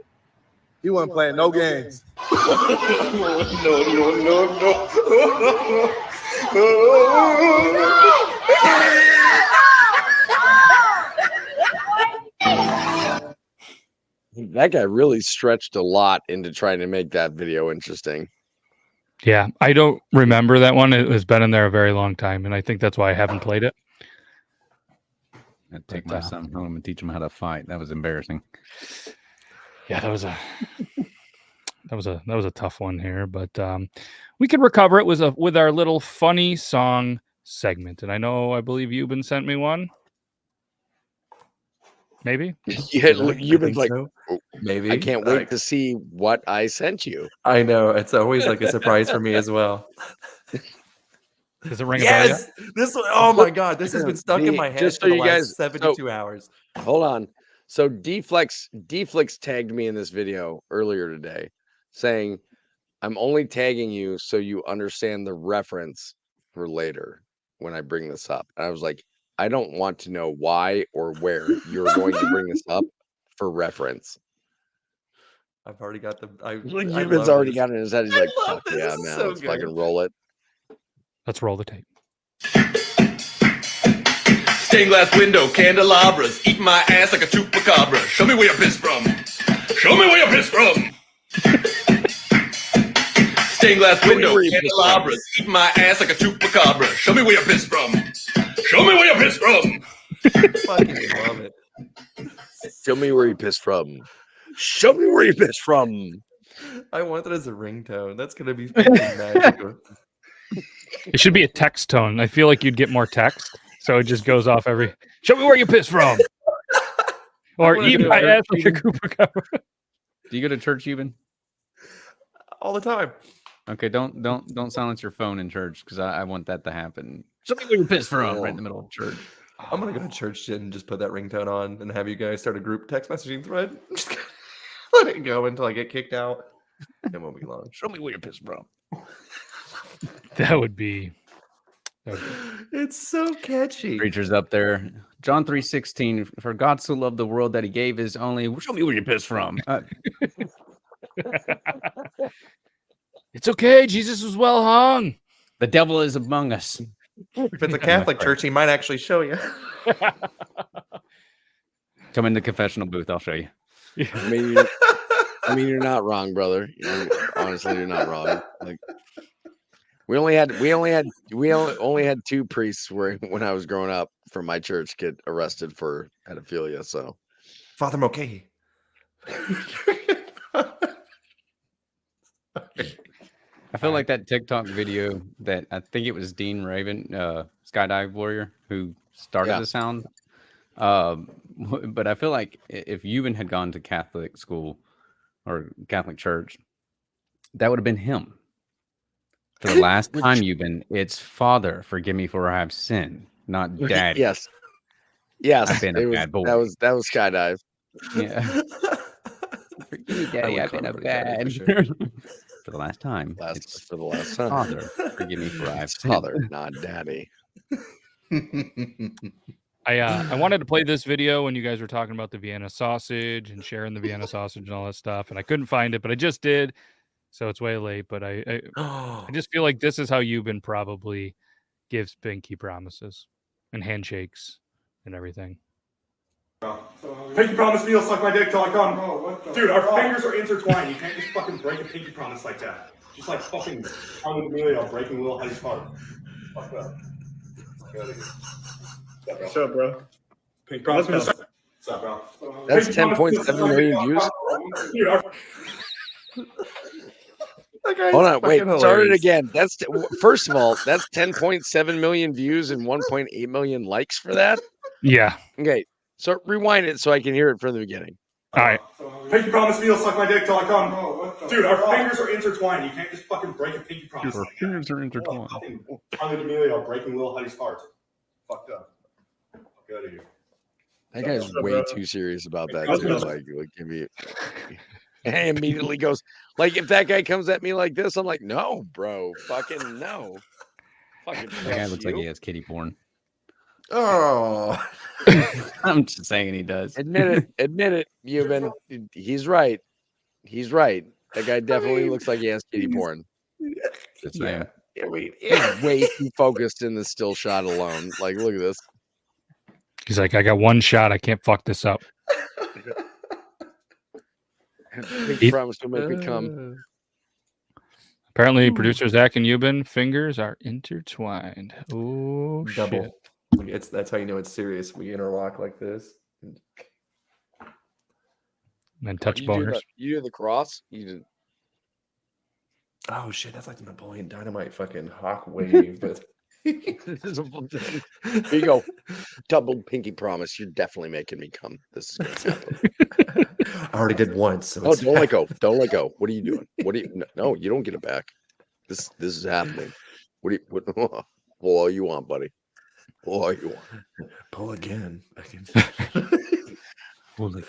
He wasn't playing no games. That guy really stretched a lot into trying to make that video interesting. Yeah, I don't remember that one. It has been in there a very long time, and I think that's why I haven't played it. I'd take my son home and teach him how to fight. That was embarrassing. Yeah, that was a tough one here, but we could recover it with our little funny song segment. And I believe Euban sent me one. Maybe. Yeah, you've been like, so. Maybe. I can't wait to see what I sent you. I know. It's always like a surprise for me as well. Does it ring a bell? Yes. This one, oh my god, this has been stuck in my head just for so the you last guys 72 hours. Hold on. So Deflex tagged me in this video earlier today saying, I'm only tagging you so you understand the reference for later when I bring this up. And I was like, I don't want to know why or where you're going to bring this up for reference. I've already got the. Euban's already got it in his head. He's like, fuck yeah, man, so let's good. fucking roll it. Let's roll the tape. Stained glass window, candelabras, eating my ass like a chupacabra. Show me where you pissed from. Show me where you pissed from. Stained glass window, candelabras, eating my ass like a chupacabra. Show me where you pissed from. Show me where you pissed from. Fucking love it. Show me where you pissed from. Show me where you pissed from. I want that as a ringtone. That's gonna be fucking magical. It should be a text tone. I feel like you'd get more text, so it just goes off every. Show me where you pissed from. Or eat my ass like a chupacabra. Do you go to church, Euban? All the time. Okay, don't silence your phone in church because I want that to happen. Show me where you're pissed from right in the middle of church. I'm gonna go to church and just put that ringtone on and have you guys start a group text messaging thread. Just let it go until I get kicked out. It won't be long. Show me where you're pissed from. That would be. It's so catchy. Preacher's up there John 3:16. For God so loved the world that he gave his only. Show me where you pissed from. It's okay. Jesus was well hung. The devil is among us. If it's a Catholic church, he might actually show you. Come in the confessional booth. I'll show you. I mean, you're not wrong, brother. Honestly, you're not wrong. Like, we only had two priests when I was growing up from my church get arrested for pedophilia. So, Father Mulcahy. I feel like that TikTok video that I think it was Dean Raven, skydive warrior, who started the sound. But I feel like if Euban had gone to Catholic school or Catholic church, that would have been him. For the last time, Euban, it's Father, forgive me for I have sinned, not Daddy. Yes. I've been a bad boy. That was skydive. Yeah. Forgive me, Daddy, I've been a bad. For the last time. For the last time. Father, forgive me for I have sinned. Father, not Daddy. I wanted to play this video when you guys were talking about the Vienna sausage and sharing the Vienna sausage and all that stuff, and I couldn't find it, but I just did, so it's way late. But I just feel like this is how Euban probably gives pinky promises and handshakes and everything. Pinky promise me you'll suck my dick till I come. Dude, our fingers are intertwined. You can't just fucking break a pinky promise like that. Just like fucking Charlie D'Amelio breaking Lil Huddy's heart. Fuck that. What's up, bro? Pinky promise me. What's up, bro? That's 10.7 million views. Hold on, wait. Start it again. That's first of all, that's 10.7 million views and 1.8 million likes for that. Yeah. Okay. So rewind it so I can hear it from the beginning. All right. Pinky promise me you'll suck my dick till I come. Dude, our fingers are intertwined. You can't just fucking break a pinky promise. Dude, our fingers are intertwined. Charlie D'Amelio breaking Lil Huddy's heart. Fucked up. Fuck out of here. That guy's way too serious about that too. Like give me. And he immediately goes, like, if that guy comes at me like this, I'm like, no, bro, fucking no. Fucking that guy looks like he has kitty porn. Oh, I'm just saying he does. Admit it, Euban. He's right. He's right. That guy definitely looks like he has kitty porn. Yeah. He's way too focused in the still shot alone. Like, look at this. He's like, I got one shot. I can't fuck this up. He promised to make me come. Apparently, producer Zach and Euban fingers are intertwined. Oh, double. Shit. That's how you know it's serious. We interlock like this. And then touch you boners. You do the cross. You did. Oh shit! That's like the Napoleon Dynamite fucking hawk wave. But this is here you go. Double pinky promise. You're definitely making me come. This is gonna happen. I already did once. So don't let go. Don't let go. What are you doing? What do you? No, you don't get it back. This is happening. What do you? Pull all you want, buddy. Pull all you want. Pull again. Pull again.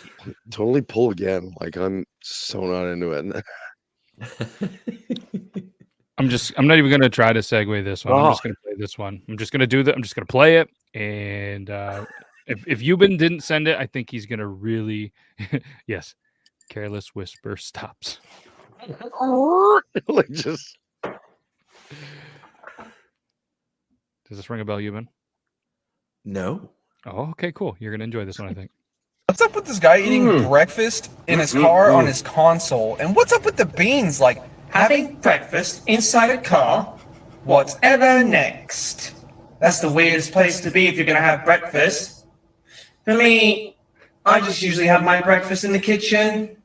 Totally pull again. Like I'm so not into it. I'm not even gonna try to segue this one. I'm just gonna play this one. I'm just gonna do that. I'm just gonna play it. And if Euban didn't send it, I think he's gonna really yes. Careless whisper stops. Like just does this ring a bell, Euban? No. Oh, okay, cool. You're gonna enjoy this one, I think. What's up with this guy eating breakfast in his car on his console? And what's up with the beans? Like, having breakfast inside a car? Whatever next. That's the weirdest place to be if you're going to have breakfast. For me, I just usually have my breakfast in the kitchen.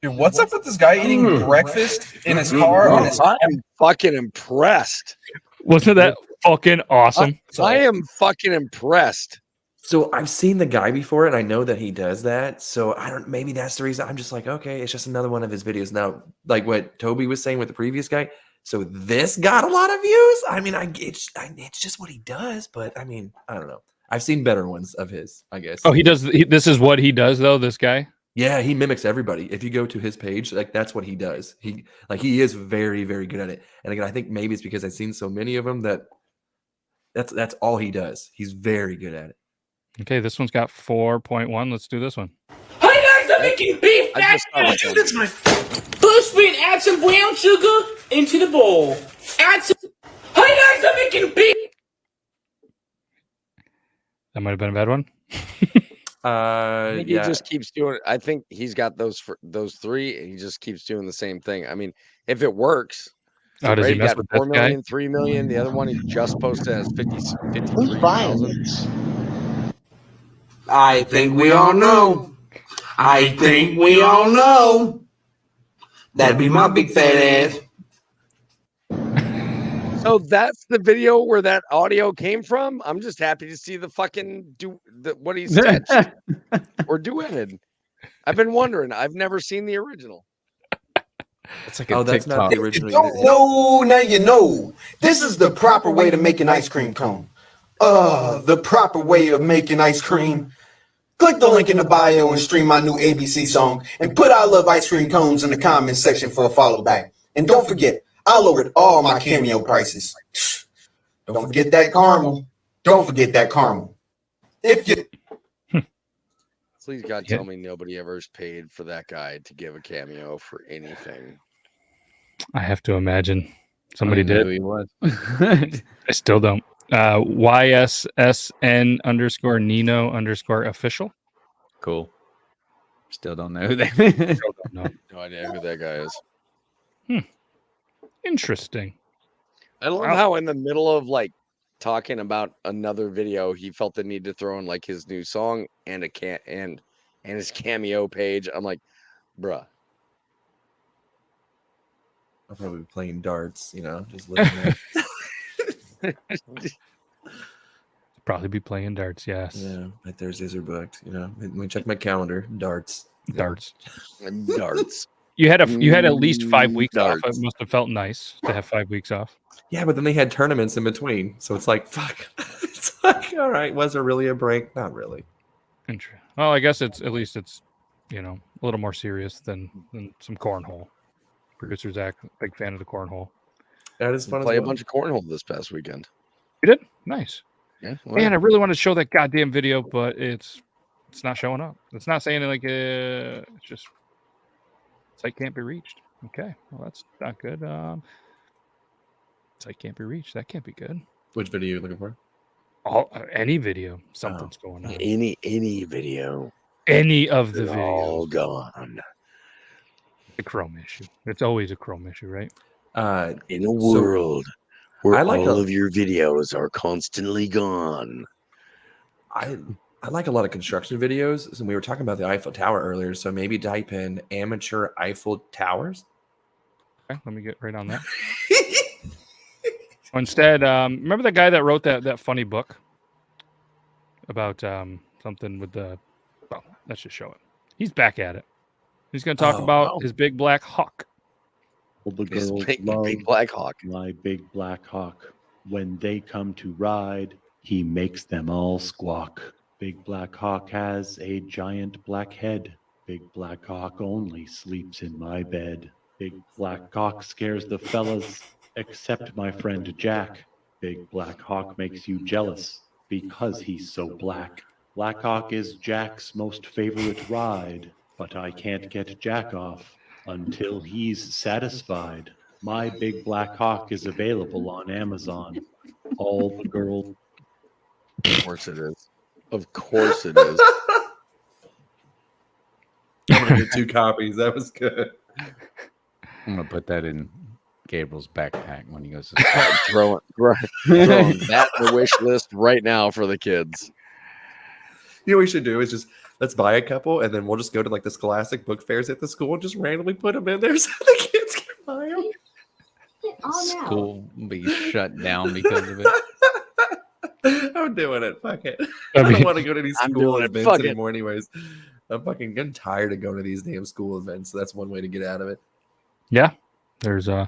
Dude, what's up with this guy eating breakfast in his car on his... I'm fucking impressed. Wasn't that fucking awesome? I am fucking impressed. So I've seen the guy before, and I know that he does that. So I don't. Maybe that's the reason. I'm just like, okay, it's just another one of his videos. Now, like what Toby was saying with the previous guy. So this got a lot of views. I mean, it's just what he does. But I mean, I don't know. I've seen better ones of his, I guess. Oh, he does. This is what he does, though. This guy. Yeah, he mimics everybody. If you go to his page, like that's what he does. He is very, very good at it. And again, I think maybe it's because I've seen so many of them that's all he does. He's very good at it. Okay, this one's got 4.1. Let's do this one. Hi guys, I'm making beef First, we add some brown sugar into the bowl. Hi guys, I'm making beef. That might have been a bad one. I think he just keeps doing it. I think he's got those three, and he just keeps doing the same thing. I mean, if it works. Oh, does he mess with 4 this guy? million, 3 million. The other one he just posted as 53,000. I think we all know. I think we all know. That'd be my big fat ass. So that's the video where that audio came from. I'm just happy to see the fucking what he said or duetted. I've been wondering. I've never seen the original. It's like that's not the original. No, now you know. This is the proper way to make an ice cream cone. The proper way of making ice cream. Click the link in the bio and stream my new ABC song. And put I love ice cream cones in the comments section for a follow back. And don't forget, I lowered all my Cameo prices. Don't forget that caramel. Don't forget that caramel. If you Please God, tell me nobody ever's paid for that guy to give a cameo for anything. I have to imagine somebody did. Who he was. I still don't. YSSN_Nino_official. Cool. Still don't know who that Still don't know. No idea who that guy is. Interesting. I love how in the middle of like talking about another video, he felt the need to throw in like his new song and and his cameo page. I'm like, bruh. I'll probably be playing darts, just living there. Probably be playing darts, yes. Yeah, my Thursdays are booked. Let me check my calendar. Darts. Darts. You had at least 5 weeks off. It must have felt nice to have 5 weeks off. Yeah, but then they had tournaments in between, so it's like fuck. It's like, all right, was there really a break? Not really. Interesting. Well, I guess it's a little more serious than some cornhole. Producer Zach, big fan of the cornhole. That is fun. Play a bunch of cornhole this past weekend. You did? Nice. Yeah. Man, I really want to show that goddamn video, but it's not showing up. It's not saying like it's just site can't be reached. Okay, well that's not good. Site can't be reached. That can't be good. Which video are you looking for? Any video. Something's going on. Any video. Any of the They're videos. all gone. A Chrome issue. It's always a Chrome issue, right? In a world where all of of your videos are constantly gone. I like a lot of construction videos. And we were talking about the Eiffel Tower earlier, so maybe type in amateur Eiffel Towers. Okay, let me get right on that. Instead, remember the guy that wrote that funny book about something with the... Well, let's just show it. He's back at it. He's going to talk about his big black hawk. Well, the His girls big love black hawk. my big black hawk. When they come to ride, he makes them all squawk. Big black hawk has a giant black head. Big black hawk only sleeps in my bed. Big black hawk scares the fellas, except my friend Jack. Big black hawk makes you jealous because he's so black. Black hawk is Jack's most favorite ride, but I can't get Jack off until he's satisfied. My big black hawk is available on Amazon. All the girls. Of course it is. Of course it is. I'm gonna get 2 copies. That was good. I'm gonna put that in Gabriel's backpack when he goes to throwing that in the wish list right now for the kids. What we should do is just let's buy a couple, and then we'll just go to like the Scholastic book fairs at the school and just randomly put them in there so the kids can buy them. School will be shut down because of it. I'm doing it. Fuck it. I don't want to go to these school events anymore anyways. I'm fucking getting tired of going to these damn school events, so that's one way to get out of it. Yeah. There's I'm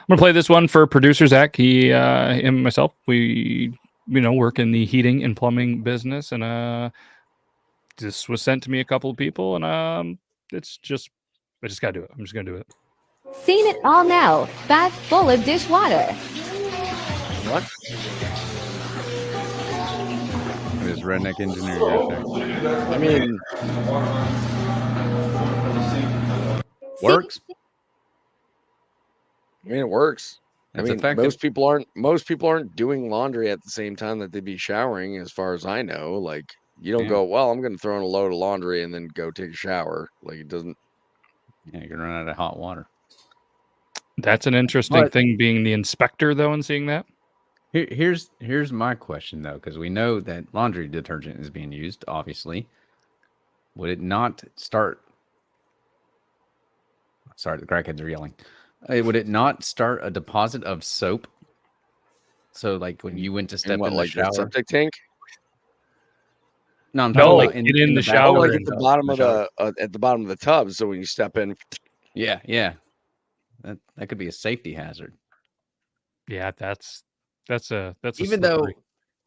gonna play this one for producer Zach. He him and myself, we work in the heating and plumbing business, and this was sent to me a couple of people, and I just gotta do it. I'm just gonna do it. Seen it all now. Bath full of dishwater. What? It is redneck engineer right there. I mean, works. I mean, it works. It's I mean, effective. most people aren't doing laundry at the same time that they'd be showering, as far as I know. Like, you don't go, well, I'm going to throw in a load of laundry and then go take a shower. Like, it doesn't. Yeah, you can run out of hot water. That's an interesting thing, being the inspector, though, and seeing that. Here's my question, though, because we know that laundry detergent is being used, obviously. Would it not start... Sorry, the crackheads are yelling. Would it not start a deposit of soap? So, like, when you went to step in the shower... the septic tank? No, I'm talking about in the shower. Like at the bottom of at the bottom of the tub. So when you step in... Yeah. That could be a safety hazard. Yeah, that's even though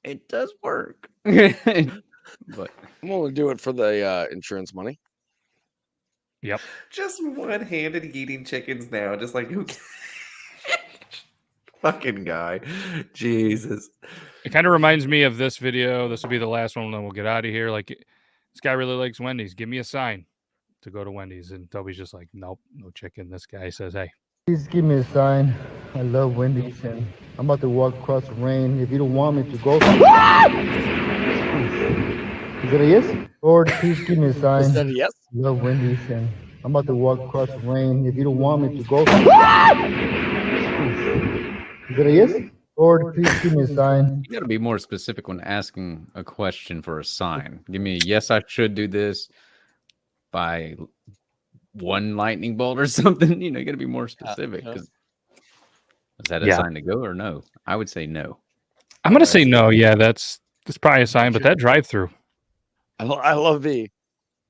it does work. But I'm going to do it for the insurance money. Yep. Just one-handed eating chickens now. Just like, who fucking guy. Jesus. It kind of reminds me of this video. This will be the last one, and then we'll get out of here. Like, this guy really likes Wendy's. Give me a sign to go to Wendy's. And Toby's just like, nope, no chicken. This guy says, hey. Please give me a sign. I love Wendy's, and I'm about to walk across the rain. If you don't want me to go... Is that a yes? Lord, please give me a sign. Is that a yes? I love Wendy's, and I'm about to walk across the rain. If you don't want me to go... Is that a yes? Lord, please give me a sign. You got to be more specific when asking a question for a sign. Give me a yes, I should do this by... one lightning bolt or something. You know, you got to be more specific. Is that a sign to go or no? I would say no. I'm gonna say no. Yeah, that's probably a sign. But that drive-through, I love the.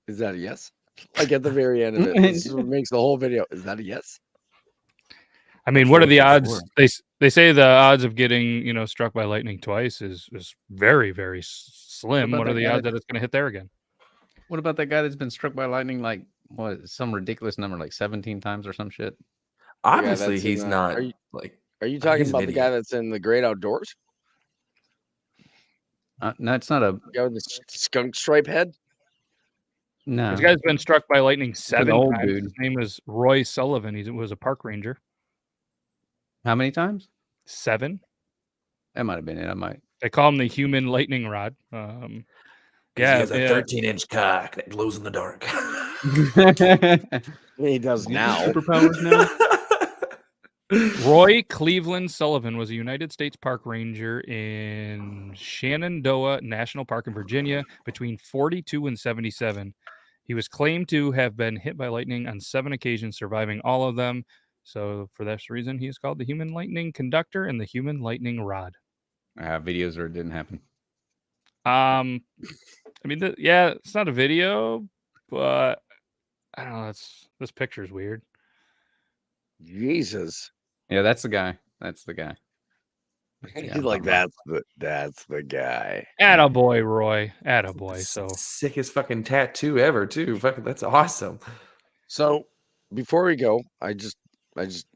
Is that a yes? Like at the very end of it, this is what makes the whole video. Is that a yes? I mean, what are the odds? They say the odds of getting struck by lightning twice is very, very slim. What are the odds that it's gonna hit there again? What about that guy that's been struck by lightning like some ridiculous number, like 17 times or some shit? Obviously, he's not. Are you talking about the guy that's in the Great Outdoors? No, it's not a guy with the skunk stripe head. No, this guy's been struck by lightning 7 old times. dude. His name is Roy Sullivan. He was a park ranger. How many times? 7. That might have been it. I might. They call him the human lightning rod. Yeah, he has a 13-inch cock that glows in the dark. He does now. Superpowers now. Roy Cleveland Sullivan was a United States park ranger in Shenandoah National Park in Virginia between 42 and 77. He was claimed to have been hit by lightning on 7 occasions, surviving all of them. So for that reason, he is called the human lightning conductor and the human lightning rod. I have videos where it didn't happen. I mean, it's not a video, but I don't know. This picture's weird. Jesus. Yeah, that's the guy. That's the guy. He's like, that's the guy. Attaboy, Roy. Attaboy. So sickest fucking tattoo ever, too. Fucking, that's awesome. So before we go, I just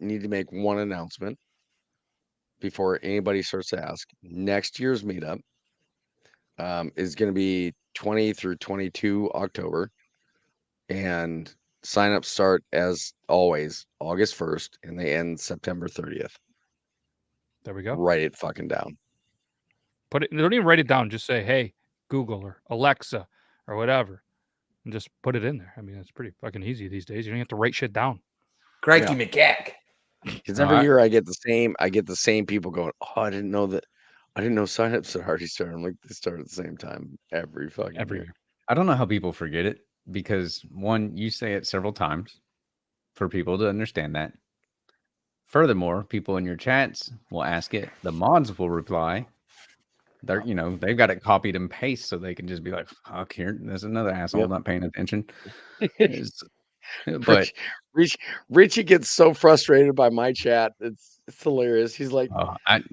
need to make one announcement before anybody starts to ask. Next year's meetup is going to be 20 through 22 October, and signups start as always August 1st, and they end September 30th. There we go. Write it fucking down. Don't even write it down. Just say, hey, Google or Alexa or whatever, and just put it in there. I mean, it's pretty fucking easy these days. You don't have to write shit down. Crikey McGack. Because every year I get the same people going, oh, I didn't know signups had already started. I'm like, they start at the same time every year. I don't know how people forget it, because one, you say it several times for people to understand that. Furthermore, people in your chats will ask it. The mods will reply. They've got it copied and paste, so they can just be like, fuck, here, there's another asshole not paying attention. But Richie gets so frustrated by my chat. It's hilarious. He's like,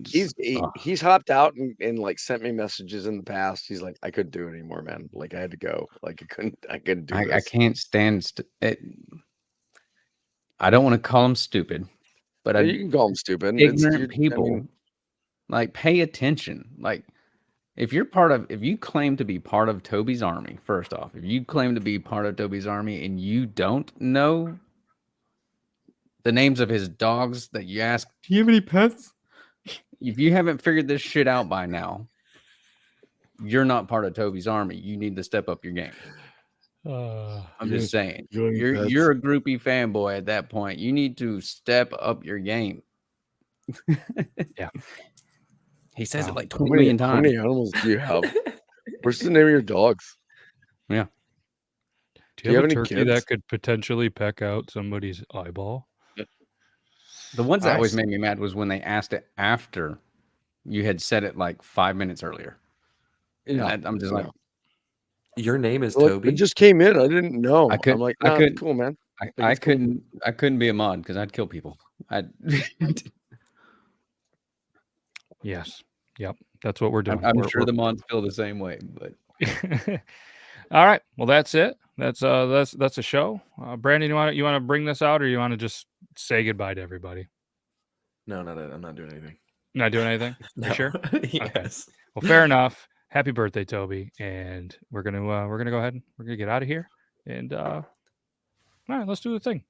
he's hopped out and like sent me messages in the past. He's like, I couldn't do it anymore, man. Like I had to go. Like I couldn't do this. I can't stand it. I don't want to call them stupid, but you can call them stupid. Ignorant people, like, pay attention. Like, if you claim to be part of Toby's army, first off, if you claim to be part of Toby's army and you don't know the names of his dogs that you ask, do you have any pets? If you haven't figured this shit out by now, you're not part of Toby's army. You need to step up your game. I'm just saying. You're a groupie fanboy at that point. You need to step up your game. Yeah. He says it like 20 million times. How many animals do you have? What's the name of your dogs? Yeah. Do you have a turkey that could potentially peck out somebody's eyeball? The ones that always made me mad was when they asked it after you had said it like 5 minutes earlier. Yeah. I'm just like, your name is Well, Toby. it just came in. I didn't know. I'm like, nah, I couldn't, cool, man. I couldn't be a mod because I'd kill people. Yes. Yep. That's what we're doing. I'm sure the mods feel the same way, but all right. Well, that's it. That's a show. Brandon, you want to bring this out, or you want to just say goodbye to everybody? No, I'm not doing anything. Not doing anything? No. You sure? Yes. Okay. Well, fair enough. Happy birthday, Toby. And we're gonna go ahead and we're gonna get out of here. And all right, let's do the thing.